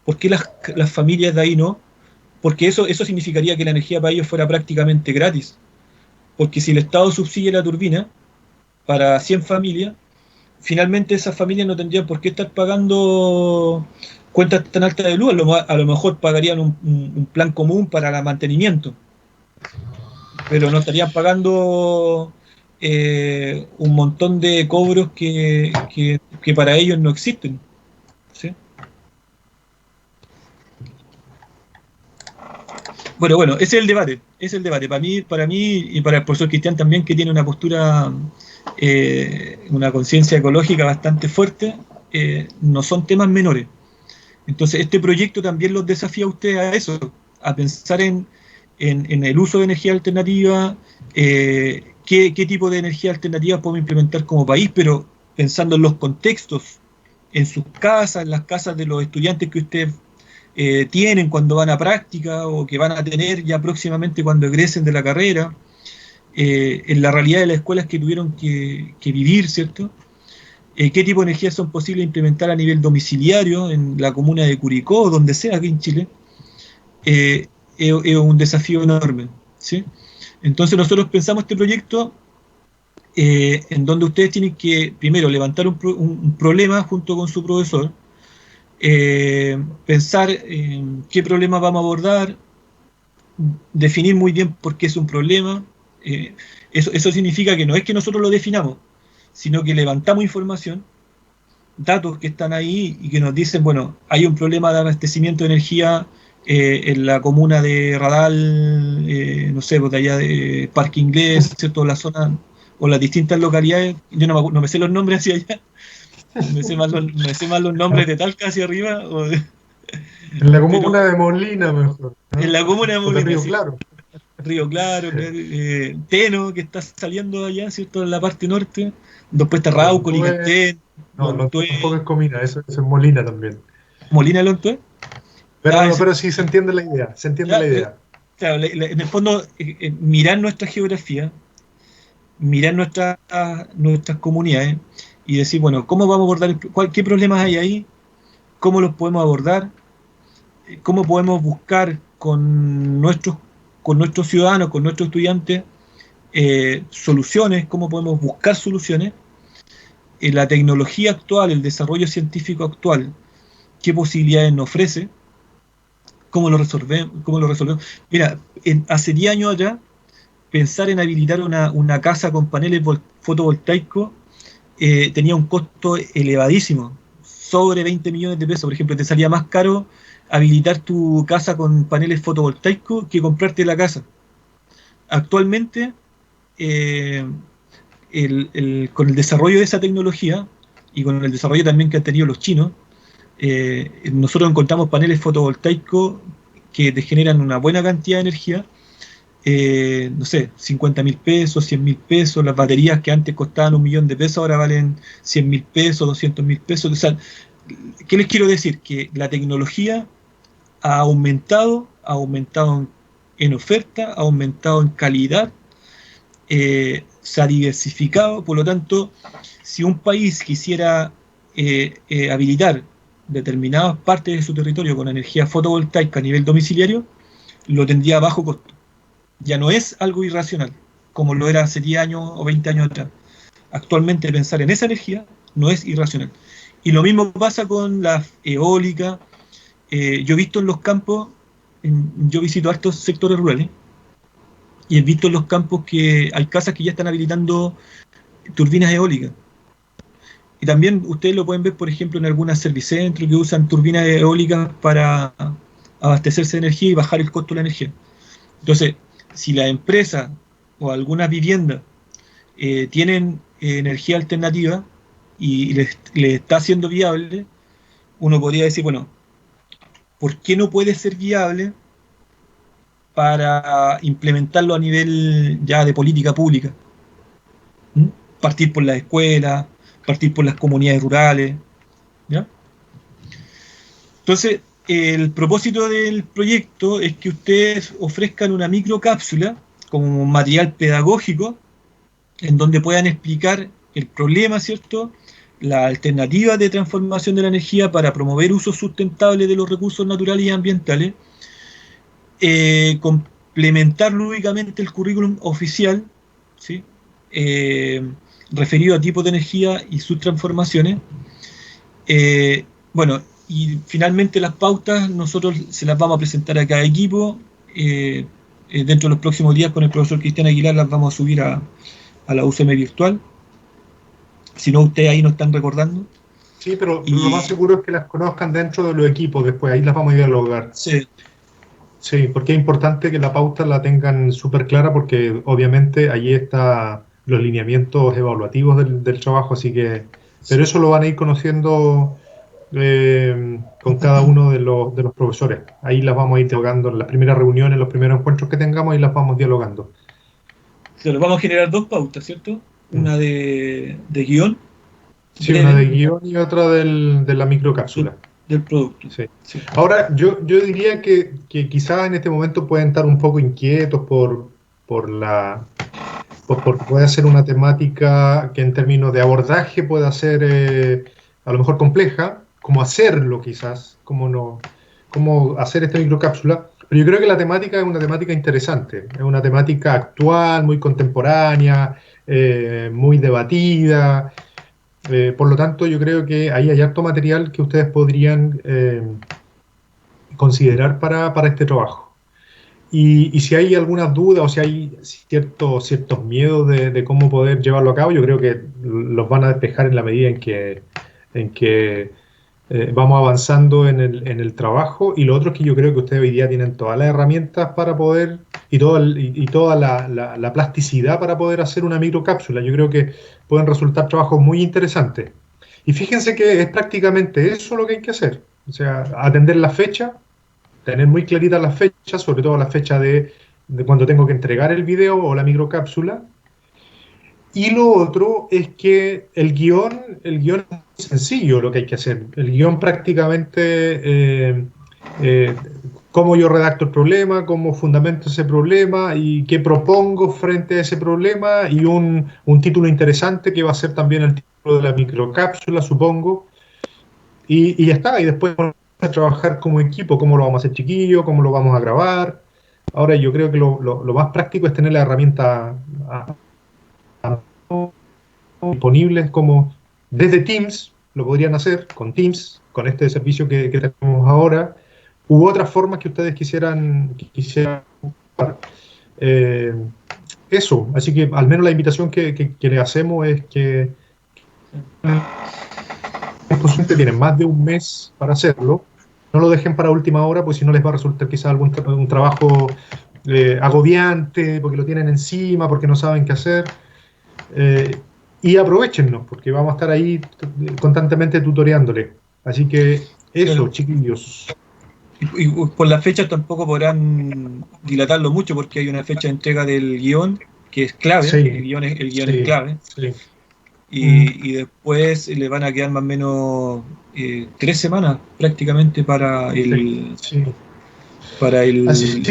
¿Por qué las familias de ahí no? Porque eso significaría que la energía para ellos fuera prácticamente gratis. porque si el Estado subsidia la turbina para 100 familias, finalmente esas familias no tendrían por qué estar pagando cuentas tan altas de luz, a lo mejor pagarían un plan común para el mantenimiento, pero no estarían pagando un montón de cobros que para ellos no existen, ¿sí? Bueno, ese es el debate. Para mí y para el profesor Cristian también, que tiene una postura, una conciencia ecológica bastante fuerte, no son temas menores. Entonces, este proyecto también los desafía a ustedes a eso, a pensar en el uso de energía alternativa, qué tipo de energía alternativa podemos implementar como país, pero pensando en los contextos, en sus casas, en las casas de los estudiantes que ustedes tienen cuando van a práctica o que van a tener ya próximamente cuando egresen de la carrera, en la realidad de las escuelas que tuvieron que vivir, ¿cierto? ¿Qué tipo de energías son posibles implementar a nivel domiciliario en la comuna de Curicó o donde sea aquí en Chile? Es un desafío enorme, ¿sí? Entonces nosotros pensamos este proyecto en donde ustedes tienen que, primero, levantar un problema junto con su profesor, pensar en qué problema vamos a abordar, definir muy bien por qué es un problema. Eso significa que no es que nosotros lo definamos, sino que levantamos información, datos que están ahí y que nos dicen, bueno, hay un problema de abastecimiento de energía en la comuna de Radal, no sé, pues de allá de Parque Inglés, ¿cierto? La zona o las distintas localidades, yo no me sé los nombres hacia allá, me sé más los nombres de Talca hacia arriba. En la comuna de Molina, mejor, ¿no? En la comuna de Molina, Río sí. Claro. Río Claro, Teno, que está saliendo allá, ¿cierto? En la parte norte. Después está Rauco, Licantén, no, tampoco es Comina, eso es Molina también. ¿Molina Lontué? Pero sí se entiende la idea, la idea. Claro, en el fondo, mirar nuestra geografía, mirar nuestras comunidades y decir, bueno, ¿cómo vamos a abordar, qué problemas hay ahí? ¿Cómo los podemos abordar? ¿Cómo podemos buscar con nuestros ciudadanos, con nuestros estudiantes, soluciones? ¿Cómo podemos buscar soluciones? La tecnología actual, el desarrollo científico actual, ¿qué posibilidades nos ofrece? ¿Cómo lo resolvemos? Mira, hace 10 años atrás, pensar en habilitar una casa con paneles fotovoltaicos tenía un costo elevadísimo, sobre 20 millones de pesos. Por ejemplo, te salía más caro habilitar tu casa con paneles fotovoltaicos que comprarte la casa. Actualmente, con el desarrollo de esa tecnología y con el desarrollo también que han tenido los chinos, nosotros encontramos paneles fotovoltaicos que te generan una buena cantidad de energía, no sé, 50.000 pesos, 100.000 pesos, las baterías que antes costaban 1.000.000 de pesos ahora valen 100.000 pesos, 200.000 pesos. O sea, ¿qué les quiero decir? Que la tecnología ha aumentado en oferta, ha aumentado en calidad, se ha diversificado. Por lo tanto, si un país quisiera habilitar determinadas partes de su territorio con energía fotovoltaica a nivel domiciliario, lo tendría a bajo costo. Ya no es algo irracional, como lo era hace 10 años o 20 años atrás. Actualmente pensar en esa energía no es irracional. Y lo mismo pasa con la eólica. Yo he visto en los campos, yo visito estos sectores rurales, y he visto en los campos que hay casas que ya están habilitando turbinas eólicas. Y también ustedes lo pueden ver, por ejemplo, en algunos servicentros que usan turbinas eólicas para abastecerse de energía y bajar el costo de la energía. Entonces, si la empresa o algunas viviendas tienen energía alternativa y les está siendo viable, uno podría decir, bueno, ¿por qué no puede ser viable para implementarlo a nivel ya de política pública? Partir por las escuelas, partir por las comunidades rurales, ¿ya? Entonces, el propósito del proyecto es que ustedes ofrezcan una microcápsula como material pedagógico en donde puedan explicar el problema, ¿cierto?, la alternativa de transformación de la energía para promover usos sustentables de los recursos naturales y ambientales, complementar lúdicamente el currículum oficial ¿sí? Referido a tipos de energía y sus transformaciones. Bueno, y finalmente las pautas nosotros se las vamos a presentar a cada equipo. Dentro de los próximos días con el profesor Cristian Aguilar las vamos a subir a la UCM virtual. Si no, ustedes ahí nos están recordando. Sí, pero lo más seguro es que las conozcan dentro de los equipos después, ahí las vamos a dialogar. Sí. Sí, porque es importante que la pauta la tengan súper clara porque obviamente allí están los lineamientos evaluativos del trabajo, así que... Pero eso lo van a ir conociendo con cada uno de los profesores. Ahí las vamos a ir dialogando en las primeras reuniones, en los primeros encuentros que tengamos, ahí las vamos dialogando. Claro, vamos a generar 2 pautas, ¿cierto? Una de guión. Sí, breve, una de guión y otra de la microcápsula. Del producto. Sí. Sí. Ahora, yo diría que quizás en este momento pueden estar un poco inquietos porque puede ser una temática que en términos de abordaje pueda ser a lo mejor compleja, cómo hacerlo quizás, cómo hacer esta microcápsula. Pero yo creo que la temática es una temática interesante, es una temática actual, muy contemporánea, muy debatida. Por lo tanto, yo creo que ahí hay harto material que ustedes podrían considerar para este trabajo. Y si hay algunas dudas o si hay ciertos miedos de cómo poder llevarlo a cabo, yo creo que los van a despejar en la medida en que vamos avanzando en el trabajo. Y lo otro es que yo creo que ustedes hoy día tienen todas las herramientas para poder, y toda la plasticidad para poder hacer una microcápsula. Yo creo que pueden resultar trabajos muy interesantes. Y fíjense que es prácticamente eso lo que hay que hacer. O sea, atender la fecha, tener muy claritas las fechas, sobre todo la fecha de cuando tengo que entregar el video o la microcápsula. Y lo otro es que el guión es muy sencillo lo que hay que hacer. El guión prácticamente, cómo yo redacto el problema, cómo fundamento ese problema y qué propongo frente a ese problema y un título interesante que va a ser también el título de la microcápsula, supongo. Y ya está, y después a trabajar como equipo, cómo lo vamos a hacer chiquillo, cómo lo vamos a grabar. Ahora yo creo que lo más práctico es tener la herramienta disponibles como desde Teams, lo podrían hacer con Teams, con este servicio que tenemos ahora, u otras formas que ustedes quisieran eso, así que al menos la invitación que le hacemos es que tienen más de un mes para hacerlo, no lo dejen para última hora, pues si no les va a resultar quizás un trabajo agobiante, porque lo tienen encima, porque no saben qué hacer. Y aprovechennos, porque vamos a estar ahí constantemente tutoreándole. Así que eso, claro. Chiquillos. Y por la fecha tampoco podrán dilatarlo mucho, porque hay una fecha de entrega del guión que es clave, sí. el guión es clave. Sí. Y después le van a quedar más o menos 3 semanas prácticamente para el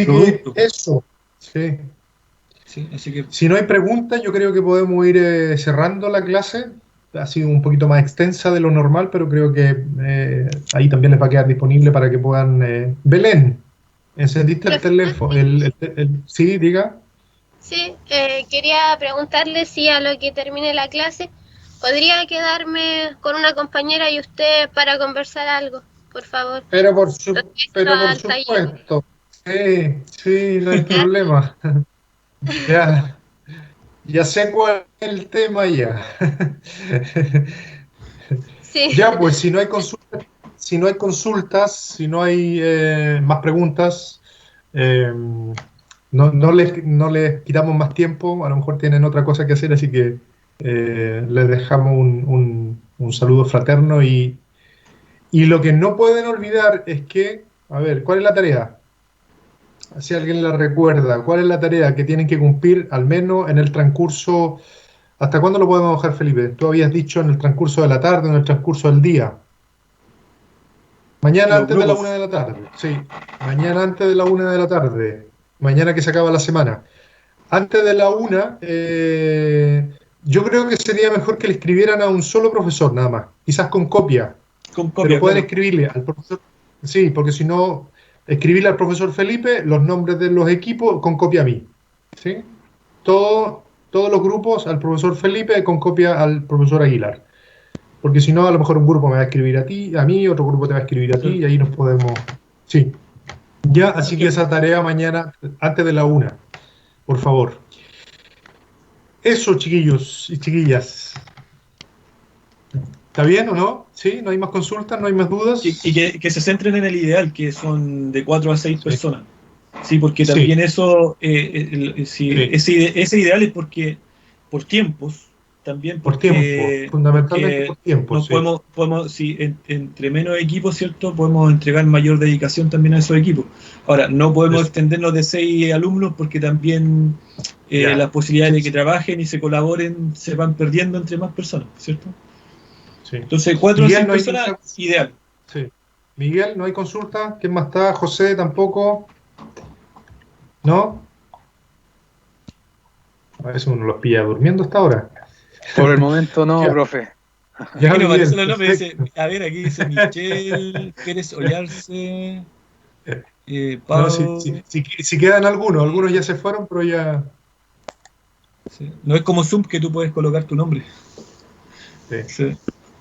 producto. Eso, sí. Sí, así que... Si no hay preguntas, yo creo que podemos ir cerrando la clase. Ha sido un poquito más extensa de lo normal, pero creo que ahí también les va a quedar disponible para que puedan... Belén, ¿encendiste el teléfono? Sí, diga. Sí, quería preguntarle si a lo que termine la clase podría quedarme con una compañera y usted para conversar algo, por favor. Pero por supuesto. Sí, no hay problema. Ya sé cuál es el tema ya. Sí. Ya, pues si no hay consultas, si no hay más preguntas, no les quitamos más tiempo, a lo mejor tienen otra cosa que hacer, así que les dejamos un saludo fraterno y lo que no pueden olvidar es que, a ver, ¿cuál es la tarea? Si alguien la recuerda, ¿cuál es la tarea que tienen que cumplir al menos en el transcurso? ¿Hasta cuándo lo podemos dejar, Felipe? Tú habías dicho en el transcurso de la tarde, en el transcurso del día. Mañana antes de la 1 de la tarde. Sí, mañana antes de la 1 de la tarde. Mañana que se acaba la semana. Antes de la 1, yo creo que sería mejor que le escribieran a un solo profesor nada más. Quizás con copia. Pero pueden escribirle al profesor. Sí, porque si no... Escribirle al profesor Felipe los nombres de los equipos con copia a mí. ¿Sí? Todo todos los grupos al profesor Felipe con copia al profesor Aguilar. Porque si no, a lo mejor un grupo me va a escribir a mí, otro grupo te va a escribir a ti, y ahí nos podemos... Sí. Ya, así que esa tarea mañana, antes de la 1, por favor. Eso, chiquillos y chiquillas. ¿Está bien o no? ¿Sí? ¿No hay más consultas? ¿No hay más dudas? Y que se centren en el ideal, que son de 4 a 6 personas. Sí, porque también eso, ese ideal es porque por tiempos, también porque, por tiempo, fundamentalmente por tiempo. Podemos entre menos equipos, ¿cierto? Podemos entregar mayor dedicación también a esos equipos. Ahora, no podemos extendernos de 6 alumnos porque también las posibilidades de que trabajen y se colaboren se van perdiendo entre más personas, ¿cierto? Sí. Entonces, 4 o 6 personas, ideal. Sí. Miguel, ¿no hay consulta? ¿Quién más está? José, tampoco. ¿No? A veces uno los pilla durmiendo hasta ahora. Por el momento no, profe. Ya, aquí no aparece los nombres, dice, a ver, aquí dice Michelle, Pérez Ollarse, Pablo... No, si quedan algunos ya se fueron, pero ya... Sí. No es como Zoom que tú puedes colocar tu nombre. Sí.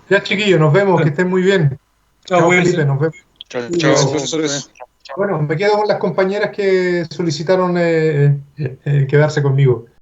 Ya, chiquillos, nos vemos, que estén muy bien. Chao, Felipe, nos vemos. Chao, profesores. Bueno, me quedo con las compañeras que solicitaron quedarse conmigo.